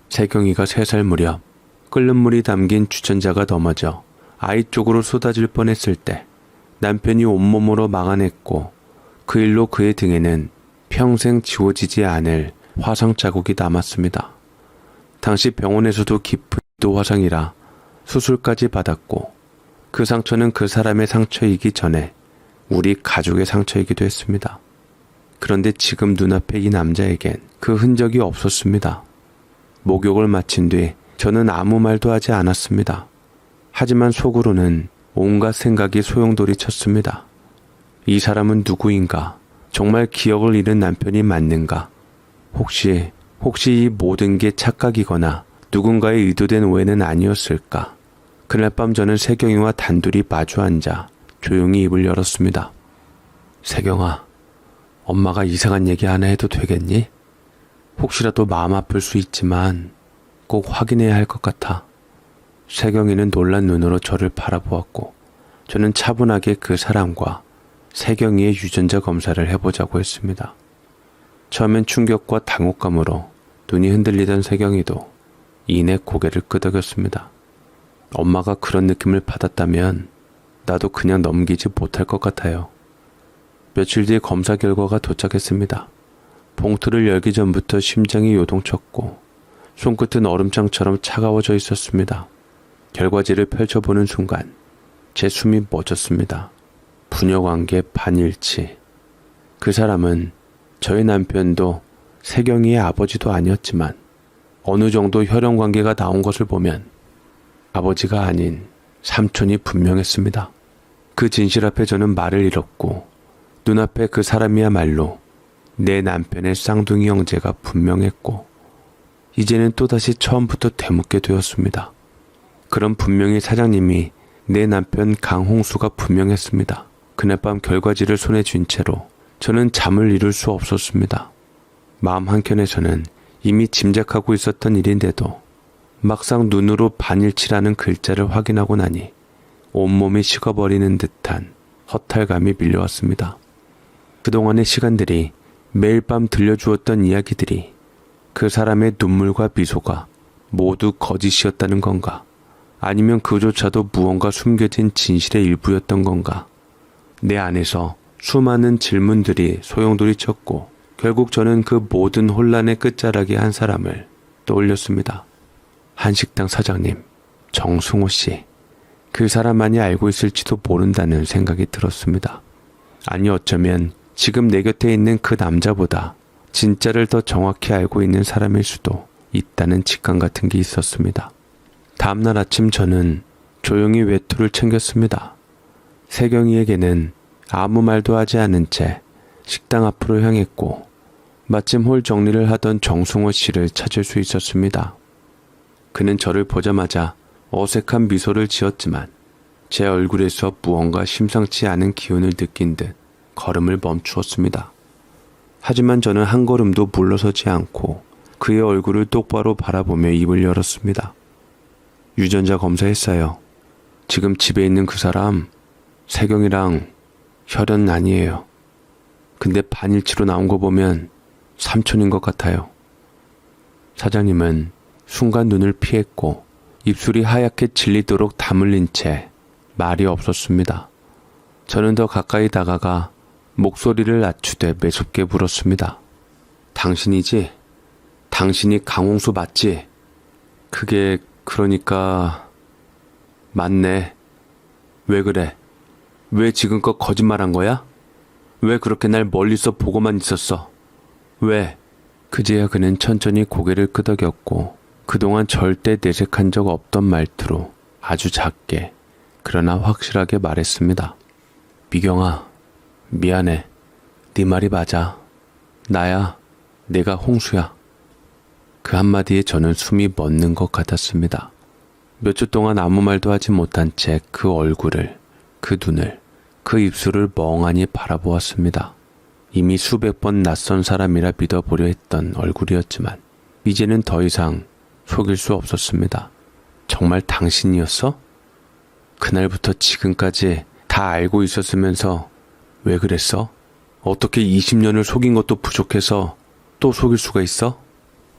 A: 세경이가 3살 무렵 끓는 물이 담긴 주전자가 넘어져 아이 쪽으로 쏟아질 뻔했을 때 남편이 온몸으로 막아냈고 그 일로 그의 등에는 평생 지워지지 않을 화상 자국이 남았습니다. 당시 병원에서도 깊은 도 화상이라 수술까지 받았고 그 상처는 그 사람의 상처이기 전에 우리 가족의 상처이기도 했습니다. 그런데 지금 눈앞에 이 남자에겐 그 흔적이 없었습니다. 목욕을 마친 뒤 저는 아무 말도 하지 않았습니다. 하지만 속으로는 온갖 생각이 소용돌이 쳤습니다. 이 사람은 누구인가? 정말 기억을 잃은 남편이 맞는가? 혹시 이 모든 게 착각이거나 누군가의 의도된 오해는 아니었을까? 그날 밤 저는 세경이와 단둘이 마주 앉아 조용히 입을 열었습니다. 세경아, 엄마가 이상한 얘기 하나 해도 되겠니? 혹시라도 마음 아플 수 있지만 꼭 확인해야 할 것 같아. 세경이는 놀란 눈으로 저를 바라보았고 저는 차분하게 그 사람과 세경이의 유전자 검사를 해보자고 했습니다. 처음엔 충격과 당혹감으로 눈이 흔들리던 세경이도 이내 고개를 끄덕였습니다. 엄마가 그런 느낌을 받았다면 나도 그냥 넘기지 못할 것 같아요. 며칠 뒤에 검사 결과가 도착했습니다. 봉투를 열기 전부터 심장이 요동쳤고 손끝은 얼음장처럼 차가워져 있었습니다. 결과지를 펼쳐보는 순간 제 숨이 멎었습니다. 부녀관계 반일치. 그 사람은 저희 남편도 세경이의 아버지도 아니었지만 어느 정도 혈연관계가 나온 것을 보면 아버지가 아닌 삼촌이 분명했습니다. 그 진실 앞에 저는 말을 잃었고 눈앞에 그 사람이야말로 내 남편의 쌍둥이 형제가 분명했고 이제는 또다시 처음부터 되묻게 되었습니다. 그럼 분명히 사장님이 내 남편 강홍수가 분명했습니다. 그날 밤 결과지를 손에 쥔 채로 저는 잠을 이룰 수 없었습니다. 마음 한켠에서는 이미 짐작하고 있었던 일인데도 막상 눈으로 반일치라는 글자를 확인하고 나니 온몸이 식어버리는 듯한 허탈감이 밀려왔습니다. 그동안의 시간들이 매일 밤 들려주었던 이야기들이 그 사람의 눈물과 미소가 모두 거짓이었다는 건가? 아니면 그조차도 무언가 숨겨진 진실의 일부였던 건가? 내 안에서 수많은 질문들이 소용돌이 쳤고 결국 저는 그 모든 혼란의 끝자락에 한 사람을 떠올렸습니다. 한식당 사장님, 정승호 씨. 그 사람만이 알고 있을지도 모른다는 생각이 들었습니다. 아니 어쩌면 지금 내 곁에 있는 그 남자보다 진짜를 더 정확히 알고 있는 사람일 수도 있다는 직감 같은 게 있었습니다. 다음날 아침 저는 조용히 외투를 챙겼습니다. 세경이에게는 아무 말도 하지 않은 채 식당 앞으로 향했고 마침 홀 정리를 하던 정승호 씨를 찾을 수 있었습니다. 그는 저를 보자마자 어색한 미소를 지었지만 제 얼굴에서 무언가 심상치 않은 기운을 느낀 듯 걸음을 멈추었습니다. 하지만 저는 한 걸음도 물러서지 않고 그의 얼굴을 똑바로 바라보며 입을 열었습니다. 유전자 검사했어요. 지금 집에 있는 그 사람 세경이랑 혈연 아니에요. 근데 반일치로 나온 거 보면 삼촌인 것 같아요. 사장님은 순간 눈을 피했고 입술이 하얗게 질리도록 다물린 채 말이 없었습니다. 저는 더 가까이 다가가 목소리를 낮추되 매섭게 물었습니다. 당신이지? 당신이 강홍수 맞지? 그게 그러니까... 맞네. 왜 그래? 왜 지금껏 거짓말한 거야? 왜 그렇게 날 멀리서 보고만 있었어? 왜? 그제야 그는 천천히 고개를 끄덕였고 그동안 절대 내색한 적 없던 말투로 아주 작게 그러나 확실하게 말했습니다. 미경아, 미안해. 네 말이 맞아. 나야. 내가 홍수야. 그 한마디에 저는 숨이 멎는 것 같았습니다. 몇 주 동안 아무 말도 하지 못한 채 그 얼굴을, 그 눈을, 그 입술을 멍하니 바라보았습니다. 이미 수백 번 낯선 사람이라 믿어보려 했던 얼굴이었지만 이제는 더 이상 속일 수 없었습니다. 정말 당신이었어? 그날부터 지금까지 다 알고 있었으면서 왜 그랬어? 어떻게 20년을 속인 것도 부족해서 또 속일 수가 있어?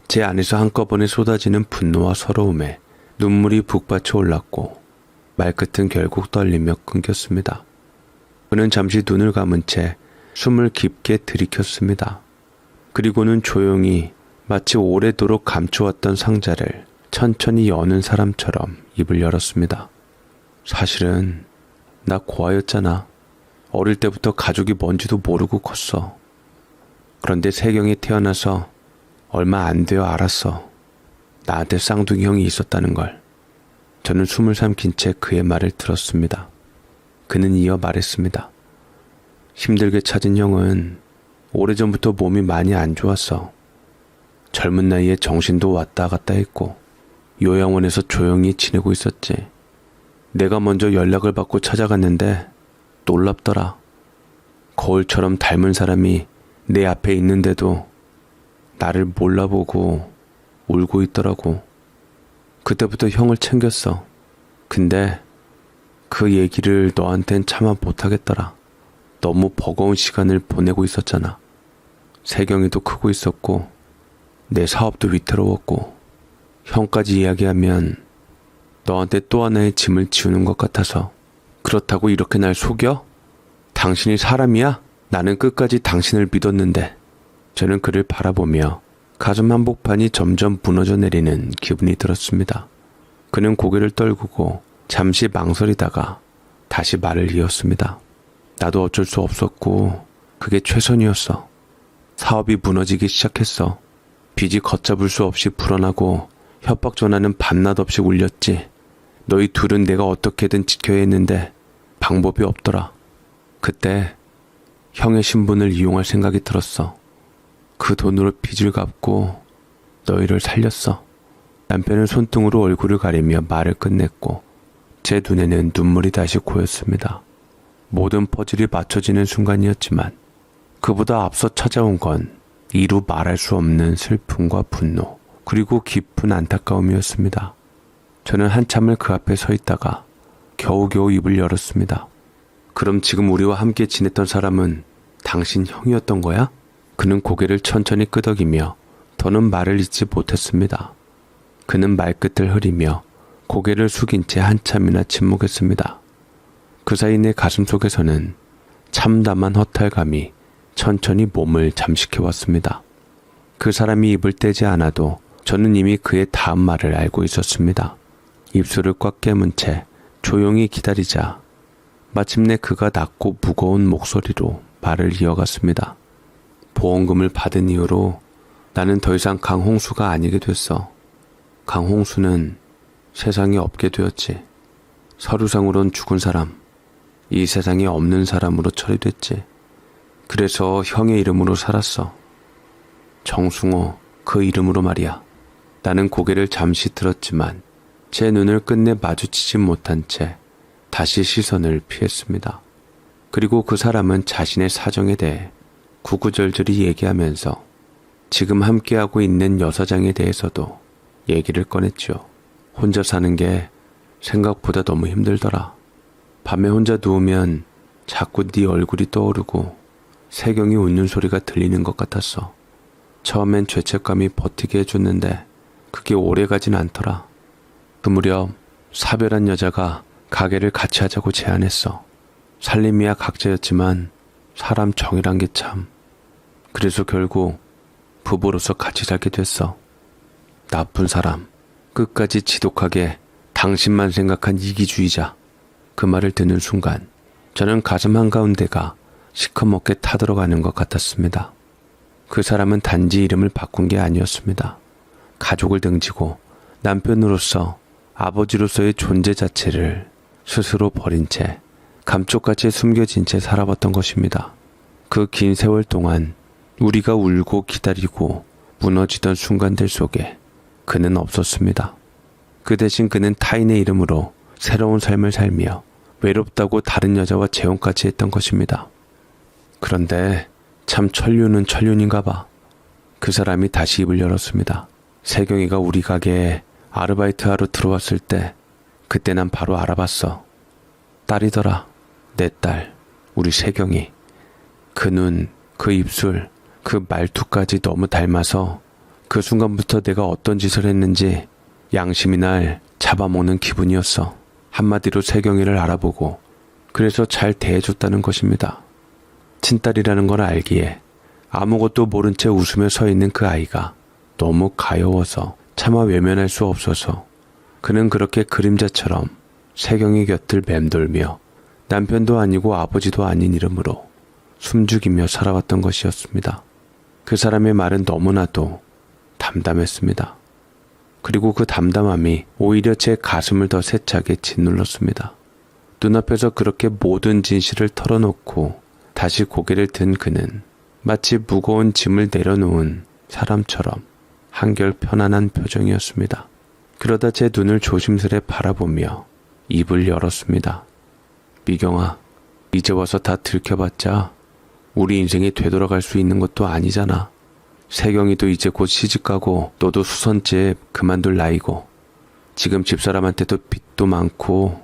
A: 제 안에서 한꺼번에 쏟아지는 분노와 서러움에 눈물이 북받쳐 올랐고 말끝은 결국 떨리며 끊겼습니다. 그는 잠시 눈을 감은 채 숨을 깊게 들이켰습니다. 그리고는 조용히 마치 오래도록 감추었던 상자를 천천히 여는 사람처럼 입을 열었습니다. 사실은 나 고아였잖아. 어릴 때부터 가족이 뭔지도 모르고 컸어. 그런데 세경이 태어나서 얼마 안 되어 알았어. 나한테 쌍둥이 형이 있었다는 걸. 저는 숨을 삼킨 채 그의 말을 들었습니다. 그는 이어 말했습니다. 힘들게 찾은 형은 오래전부터 몸이 많이 안 좋았어. 젊은 나이에 정신도 왔다 갔다 했고 요양원에서 조용히 지내고 있었지. 내가 먼저 연락을 받고 찾아갔는데 놀랍더라. 거울처럼 닮은 사람이 내 앞에 있는데도 나를 몰라보고 울고 있더라고. 그때부터 형을 챙겼어. 근데 그 얘기를 너한텐 차마 못하겠더라. 너무 버거운 시간을 보내고 있었잖아. 세경이도 크고 있었고 내 사업도 위태로웠고 형까지 이야기하면 너한테 또 하나의 짐을 지우는 것 같아서. 그렇다고 이렇게 날 속여? 당신이 사람이야? 나는 끝까지 당신을 믿었는데. 저는 그를 바라보며 가슴 한복판이 점점 무너져 내리는 기분이 들었습니다. 그는 고개를 떨구고 잠시 망설이다가 다시 말을 이었습니다. 나도 어쩔 수 없었고 그게 최선이었어. 사업이 무너지기 시작했어. 빚이 걷잡을 수 없이 불어나고 협박 전화는 밤낮 없이 울렸지. 너희 둘은 내가 어떻게든 지켜야 했는데 방법이 없더라. 그때 형의 신분을 이용할 생각이 들었어. 그 돈으로 빚을 갚고 너희를 살렸어. 남편은 손등으로 얼굴을 가리며 말을 끝냈고 제 눈에는 눈물이 다시 고였습니다. 모든 퍼즐이 맞춰지는 순간이었지만 그보다 앞서 찾아온 건 이루 말할 수 없는 슬픔과 분노 그리고 깊은 안타까움이었습니다. 저는 한참을 그 앞에 서 있다가 겨우겨우 입을 열었습니다. 그럼 지금 우리와 함께 지냈던 사람은 당신 형이었던 거야? 그는 고개를 천천히 끄덕이며 더는 말을 잇지 못했습니다. 그는 말끝을 흐리며 고개를 숙인 채 한참이나 침묵했습니다. 그 사이 내 가슴 속에서는 참담한 허탈감이 천천히 몸을 잠식해왔습니다. 그 사람이 입을 떼지 않아도 저는 이미 그의 다음 말을 알고 있었습니다. 입술을 꽉 깨문 채 조용히 기다리자 마침내 그가 낮고 무거운 목소리로 말을 이어갔습니다. 보험금을 받은 이후로 나는 더 이상 강홍수가 아니게 됐어. 강홍수는 세상에 없게 되었지. 서류상으론 죽은 사람, 이 세상에 없는 사람으로 처리됐지. 그래서 형의 이름으로 살았어. 정승호, 그 이름으로 말이야. 나는 고개를 잠시 들었지만 제 눈을 끝내 마주치지 못한 채 다시 시선을 피했습니다. 그리고 그 사람은 자신의 사정에 대해 구구절절히 얘기하면서 지금 함께하고 있는 여사장에 대해서도 얘기를 꺼냈죠. 혼자 사는 게 생각보다 너무 힘들더라. 밤에 혼자 누우면 자꾸 네 얼굴이 떠오르고 세경이 웃는 소리가 들리는 것 같았어. 처음엔 죄책감이 버티게 해줬는데 그게 오래가진 않더라. 그 무렵 사별한 여자가 가게를 같이 하자고 제안했어. 살림이야 각자였지만 사람 정이란 게 참. 그래서 결국 부부로서 같이 살게 됐어. 나쁜 사람, 끝까지 지독하게 당신만 생각한 이기주의자. 그 말을 듣는 순간 저는 가슴 한가운데가 시커멓게 타들어가는 것 같았습니다. 그 사람은 단지 이름을 바꾼 게 아니었습니다. 가족을 등지고 남편으로서 아버지로서의 존재 자체를 스스로 버린 채 감쪽같이 숨겨진 채 살아왔던 것입니다. 그 긴 세월 동안 우리가 울고 기다리고 무너지던 순간들 속에 그는 없었습니다. 그 대신 그는 타인의 이름으로 새로운 삶을 살며 외롭다고 다른 여자와 재혼까지 했던 것입니다. 그런데 참 천륜은 천륜인가 봐. 그 사람이 다시 입을 열었습니다. 세경이가 우리 가게에 아르바이트하러 들어왔을 때 그때 난 바로 알아봤어. 딸이더라. 내 딸, 우리 세경이. 그 눈, 그 입술, 그 말투까지 너무 닮아서 그 순간부터 내가 어떤 짓을 했는지 양심이 날 잡아먹는 기분이었어. 한마디로 세경이를 알아보고 그래서 잘 대해줬다는 것입니다. 친딸이라는 걸 알기에 아무것도 모른 채 웃으며 서 있는 그 아이가 너무 가여워서 차마 외면할 수 없어서 그는 그렇게 그림자처럼 세경이 곁을 맴돌며 남편도 아니고 아버지도 아닌 이름으로 숨죽이며 살아왔던 것이었습니다. 그 사람의 말은 너무나도 담담했습니다. 그리고 그 담담함이 오히려 제 가슴을 더 세차게 짓눌렀습니다. 눈앞에서 그렇게 모든 진실을 털어놓고 다시 고개를 든 그는 마치 무거운 짐을 내려놓은 사람처럼 한결 편안한 표정이었습니다. 그러다 제 눈을 조심스레 바라보며 입을 열었습니다. 미경아, 이제 와서 다 들켜봤자 우리 인생이 되돌아갈 수 있는 것도 아니잖아. 세경이도 이제 곧 시집가고 너도 수선집 그만둘 나이고 지금 집사람한테도 빚도 많고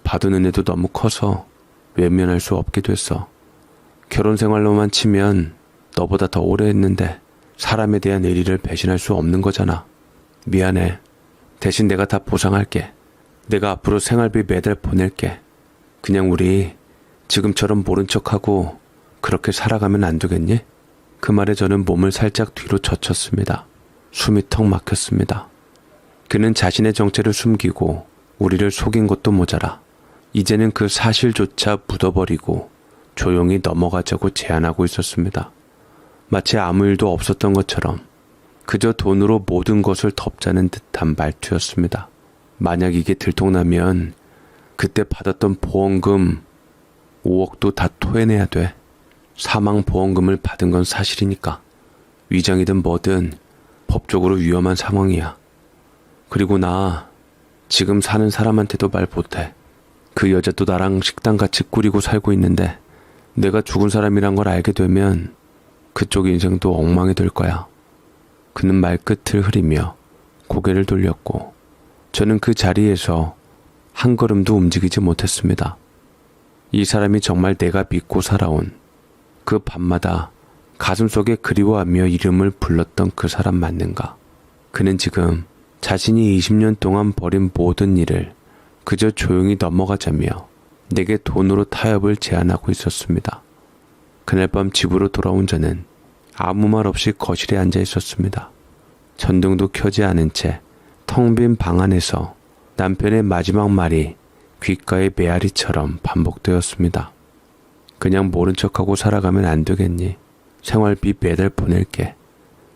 A: 봐두는 애도 너무 커서 외면할 수 없게 됐어. 결혼 생활로만 치면 너보다 더 오래 했는데 사람에 대한 의리를 배신할 수 없는 거잖아. 미안해. 대신 내가 다 보상할게. 내가 앞으로 생활비 매달 보낼게. 그냥 우리 지금처럼 모른 척하고 그렇게 살아가면 안 되겠니? 그 말에 저는 몸을 살짝 뒤로 젖혔습니다. 숨이 턱 막혔습니다. 그는 자신의 정체를 숨기고 우리를 속인 것도 모자라 이제는 그 사실조차 묻어버리고 조용히 넘어가자고 제안하고 있었습니다. 마치 아무 일도 없었던 것처럼 그저 돈으로 모든 것을 덮자는 듯한 말투였습니다. 만약 이게 들통나면 그때 받았던 보험금 5억도 다 토해내야 돼. 사망보험금을 받은 건 사실이니까. 위장이든 뭐든 법적으로 위험한 상황이야. 그리고 나 지금 사는 사람한테도 말 못해. 그 여자도 나랑 식당 같이 꾸리고 살고 있는데 내가 죽은 사람이란 걸 알게 되면 그쪽 인생도 엉망이 될 거야. 그는 말끝을 흐리며 고개를 돌렸고 저는 그 자리에서 한 걸음도 움직이지 못했습니다. 이 사람이 정말 내가 믿고 살아온 그 밤마다 가슴속에 그리워하며 이름을 불렀던 그 사람 맞는가? 그는 지금 자신이 20년 동안 벌인 모든 일을 그저 조용히 넘어가자며 내게 돈으로 타협을 제안하고 있었습니다. 그날 밤 집으로 돌아온 저는 아무 말 없이 거실에 앉아 있었습니다. 전등도 켜지 않은 채 텅 빈 방 안에서 남편의 마지막 말이 귓가의 메아리처럼 반복되었습니다. 그냥 모른 척하고 살아가면 안 되겠니? 생활비 매달 보낼게.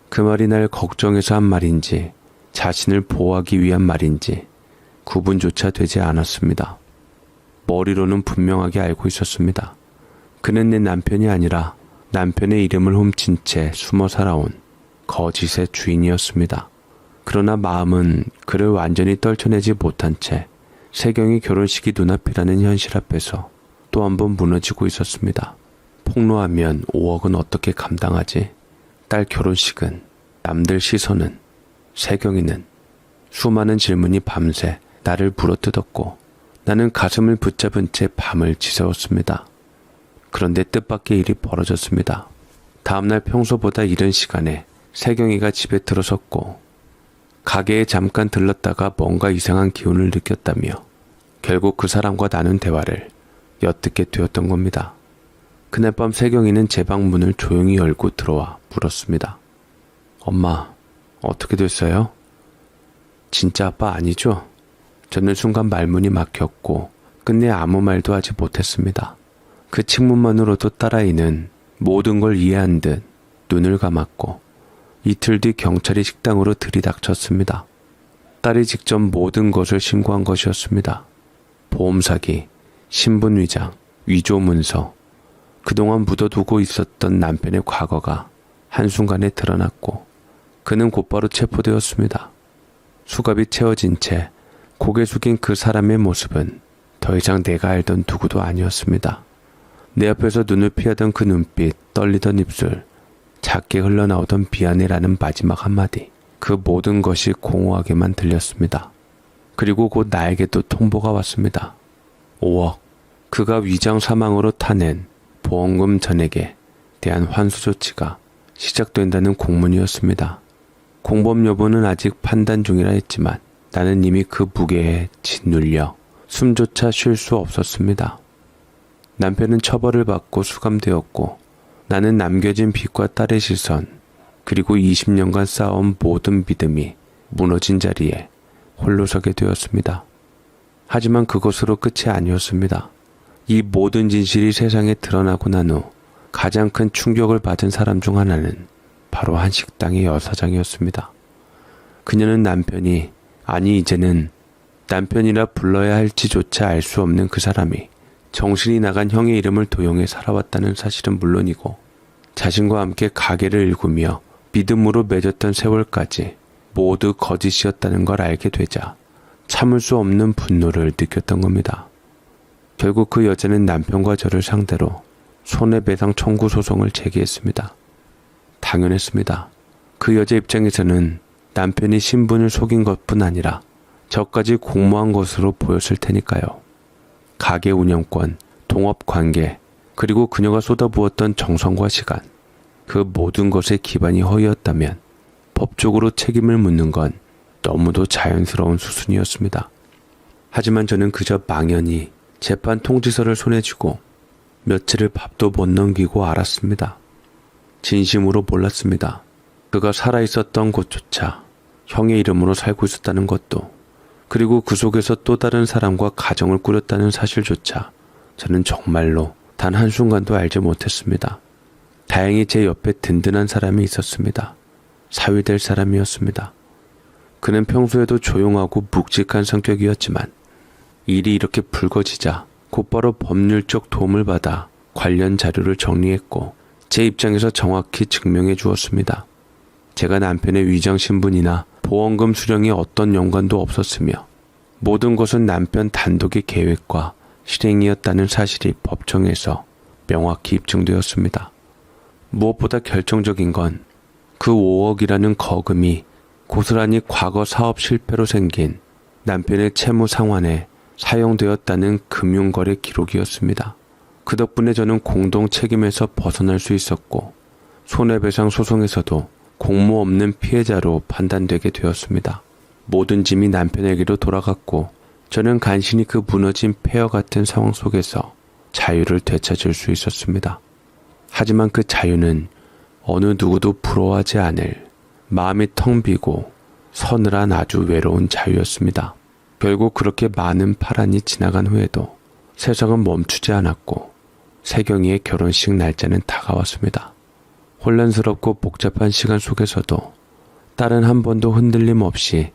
A: 그 말이 날 걱정해서 한 말인지 자신을 보호하기 위한 말인지 구분조차 되지 않았습니다. 머리로는 분명하게 알고 있었습니다. 그는 내 남편이 아니라 남편의 이름을 훔친 채 숨어 살아온 거짓의 주인이었습니다. 그러나 마음은 그를 완전히 떨쳐내지 못한 채 세경이 결혼식이 눈앞이라는 현실 앞에서 또 한 번 무너지고 있었습니다. 폭로하면 5억은 어떻게 감당하지? 딸 결혼식은, 남들 시선은, 세경이는, 수많은 질문이 밤새 나를 물어뜯었고 나는 가슴을 붙잡은 채 밤을 지새웠습니다. 그런데 뜻밖의 일이 벌어졌습니다. 다음날 평소보다 이른 시간에 세경이가 집에 들어섰고 가게에 잠깐 들렀다가 뭔가 이상한 기운을 느꼈다며 결국 그 사람과 나눈 대화를 엿듣게 되었던 겁니다. 그날 밤 세경이는 제 방 문을 조용히 열고 들어와 물었습니다. 엄마, 어떻게 됐어요? 진짜 아빠 아니죠? 저는 순간 말문이 막혔고 끝내 아무 말도 하지 못했습니다. 그 측문만으로도 딸아이는 모든 걸 이해한 듯 눈을 감았고 이틀 뒤 경찰이 식당으로 들이닥쳤습니다. 딸이 직접 모든 것을 신고한 것이었습니다. 보험 사기, 신분 위장, 위조 문서, 그동안 묻어두고 있었던 남편의 과거가 한순간에 드러났고 그는 곧바로 체포되었습니다. 수갑이 채워진 채 고개 숙인 그 사람의 모습은 더 이상 내가 알던 누구도 아니었습니다. 내 앞에서 눈을 피하던 그 눈빛, 떨리던 입술, 작게 흘러나오던 미안해라는 마지막 한마디, 그 모든 것이 공허하게만 들렸습니다. 그리고 곧 나에게도 통보가 왔습니다. 5억, 그가 위장 사망으로 타낸 보험금 전액에 대한 환수 조치가 시작된다는 공문이었습니다. 공범 여부는 아직 판단 중이라 했지만 나는 이미 그 무게에 짓눌려 숨조차 쉴 수 없었습니다. 남편은 처벌을 받고 수감되었고 나는 남겨진 빚과 딸의 시선 그리고 20년간 쌓아온 모든 믿음이 무너진 자리에 홀로 서게 되었습니다. 하지만 그것으로 끝이 아니었습니다. 이 모든 진실이 세상에 드러나고 난 후 가장 큰 충격을 받은 사람 중 하나는 바로 한 식당의 여사장이었습니다. 그녀는 남편이, 아니 이제는 남편이라 불러야 할지조차 알 수 없는 그 사람이 정신이 나간 형의 이름을 도용해 살아왔다는 사실은 물론이고 자신과 함께 가게를 일구며 믿음으로 맺었던 세월까지 모두 거짓이었다는 걸 알게 되자 참을 수 없는 분노를 느꼈던 겁니다. 결국 그 여자는 남편과 저를 상대로 손해배상 청구 소송을 제기했습니다. 당연했습니다. 그 여자 입장에서는 남편이 신분을 속인 것뿐 아니라 저까지 공모한 것으로 보였을 테니까요. 가게 운영권, 동업관계, 그리고 그녀가 쏟아부었던 정성과 시간, 그 모든 것의 기반이 허위였다면 법적으로 책임을 묻는 건 너무도 자연스러운 수순이었습니다. 하지만 저는 그저 망연히 재판 통지서를 손에 쥐고 며칠을 밥도 못 넘기고 알았습니다. 진심으로 몰랐습니다. 그가 살아있었던 곳조차 형의 이름으로 살고 있었다는 것도, 그리고 그 속에서 또 다른 사람과 가정을 꾸렸다는 사실조차 저는 정말로 단 한순간도 알지 못했습니다. 다행히 제 옆에 든든한 사람이 있었습니다. 사위될 사람이었습니다. 그는 평소에도 조용하고 묵직한 성격이었지만 일이 이렇게 불거지자 곧바로 법률적 도움을 받아 관련 자료를 정리했고 제 입장에서 정확히 증명해 주었습니다. 제가 남편의 위장 신분이나 보험금 수령에 어떤 연관도 없었으며 모든 것은 남편 단독의 계획과 실행이었다는 사실이 법정에서 명확히 입증되었습니다. 무엇보다 결정적인 건 그 5억이라는 거금이 고스란히 과거 사업 실패로 생긴 남편의 채무 상환에 사용되었다는 금융거래 기록이었습니다. 그 덕분에 저는 공동 책임에서 벗어날 수 있었고 손해배상 소송에서도 공모 없는 피해자로 판단되게 되었습니다. 모든 짐이 남편에게로 돌아갔고 저는 간신히 그 무너진 폐허 같은 상황 속에서 자유를 되찾을 수 있었습니다. 하지만 그 자유는 어느 누구도 부러워하지 않을 마음이 텅 비고 서늘한 아주 외로운 자유였습니다. 결국 그렇게 많은 파란이 지나간 후에도 세상은 멈추지 않았고 세경이의 결혼식 날짜는 다가왔습니다. 혼란스럽고 복잡한 시간 속에서도 딸은 한 번도 흔들림 없이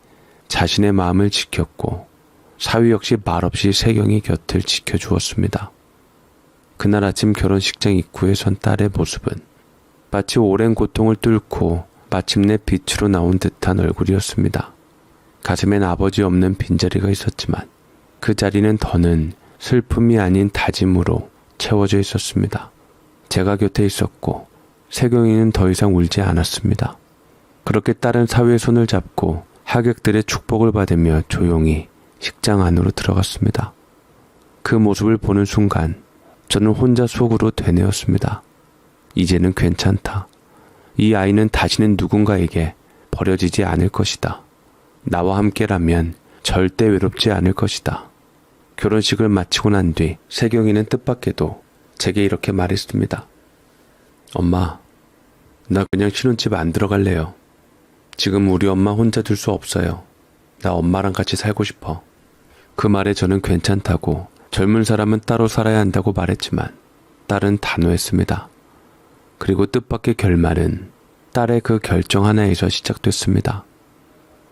A: 자신의 마음을 지켰고 사위 역시 말없이 세경이 곁을 지켜주었습니다. 그날 아침 결혼식장 입구에 선 딸의 모습은 마치 오랜 고통을 뚫고 마침내 빛으로 나온 듯한 얼굴이었습니다. 가슴엔 아버지 없는 빈자리가 있었지만 그 자리는 더는 슬픔이 아닌 다짐으로 채워져 있었습니다. 제가 곁에 있었고 세경이는 더 이상 울지 않았습니다. 그렇게 딸은 사위의 손을 잡고 하객들의 축복을 받으며 조용히 식장 안으로 들어갔습니다. 그 모습을 보는 순간 저는 혼자 속으로 되뇌었습니다. 이제는 괜찮다. 이 아이는 다시는 누군가에게 버려지지 않을 것이다. 나와 함께라면 절대 외롭지 않을 것이다. 결혼식을 마치고 난 뒤 세경이는 뜻밖에도 제게 이렇게 말했습니다. 엄마, 나 그냥 신혼집 안 들어갈래요. 지금 우리 엄마 혼자 둘 수 없어요. 나 엄마랑 같이 살고 싶어. 그 말에 저는 괜찮다고 젊은 사람은 따로 살아야 한다고 말했지만 딸은 단호했습니다. 그리고 뜻밖의 결말은 딸의 그 결정 하나에서 시작됐습니다.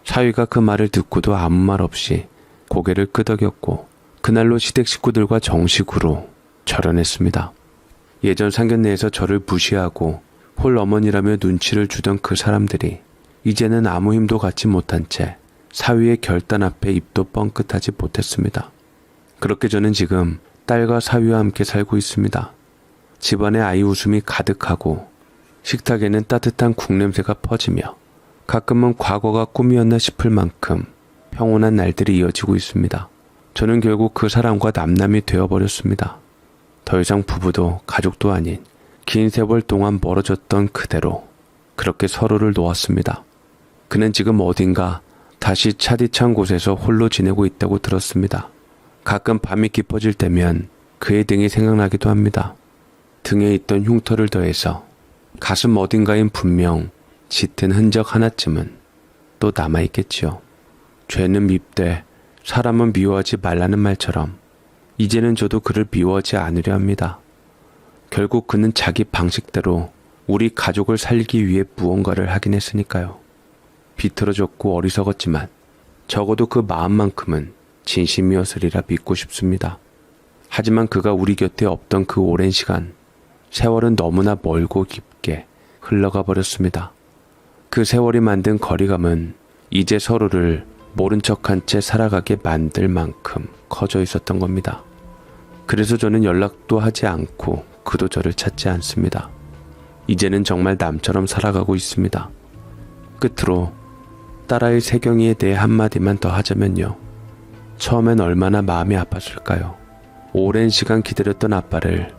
A: 사위가 그 말을 듣고도 아무 말 없이 고개를 끄덕였고 그날로 시댁 식구들과 정식으로 절연했습니다. 예전 상견례에서 저를 무시하고 홀 어머니라며 눈치를 주던 그 사람들이 이제는 아무 힘도 갖지 못한 채 사위의 결단 앞에 입도 뻥끗하지 못했습니다. 그렇게 저는 지금 딸과 사위와 함께 살고 있습니다. 집안에 아이 웃음이 가득하고 식탁에는 따뜻한 국 냄새가 퍼지며 가끔은 과거가 꿈이었나 싶을 만큼 평온한 날들이 이어지고 있습니다. 저는 결국 그 사람과 남남이 되어버렸습니다. 더 이상 부부도 가족도 아닌 긴 세월 동안 멀어졌던 그대로 그렇게 서로를 놓았습니다. 그는 지금 어딘가 다시 차디찬 곳에서 홀로 지내고 있다고 들었습니다. 가끔 밤이 깊어질 때면 그의 등이 생각나기도 합니다. 등에 있던 흉터를 더해서 가슴 어딘가엔 분명 짙은 흔적 하나쯤은 또 남아있겠지요. 죄는 밉되 사람은 미워하지 말라는 말처럼 이제는 저도 그를 미워하지 않으려 합니다. 결국 그는 자기 방식대로 우리 가족을 살기 위해 무언가를 하긴 했으니까요. 비틀어졌고 어리석었지만 적어도 그 마음만큼은 진심이었으리라 믿고 싶습니다. 하지만 그가 우리 곁에 없던 그 오랜 시간, 세월은 너무나 멀고 깊게 흘러가 버렸습니다. 그 세월이 만든 거리감은 이제 서로를 모른 척한 채 살아가게 만들 만큼 커져 있었던 겁니다. 그래서 저는 연락도 하지 않고 그도 저를 찾지 않습니다. 이제는 정말 남처럼 살아가고 있습니다. 끝으로 딸아이 세경이에 대해 한마디만 더 하자면요. 처음엔 얼마나 마음이 아팠을까요? 오랜 시간 기다렸던 아빠를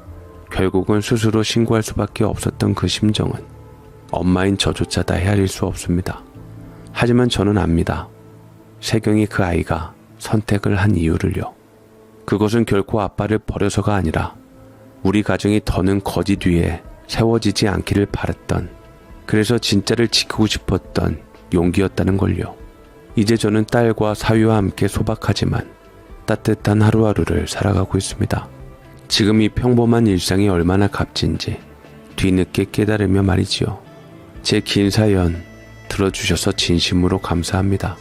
A: 결국은 스스로 신고할 수밖에 없었던 그 심정은 엄마인 저조차 다 헤아릴 수 없습니다. 하지만 저는 압니다. 세경이 그 아이가 선택을 한 이유를요. 그것은 결코 아빠를 버려서가 아니라 우리 가정이 더는 거지 뒤에 세워지지 않기를 바랐던, 그래서 진짜를 지키고 싶었던 용기였다는 걸요. 이제 저는 딸과 사위와 함께 소박하지만 따뜻한 하루하루를 살아가고 있습니다. 지금 이 평범한 일상이 얼마나 값진지 뒤늦게 깨달으며 말이지요. 제 긴 사연 들어주셔서 진심으로 감사합니다.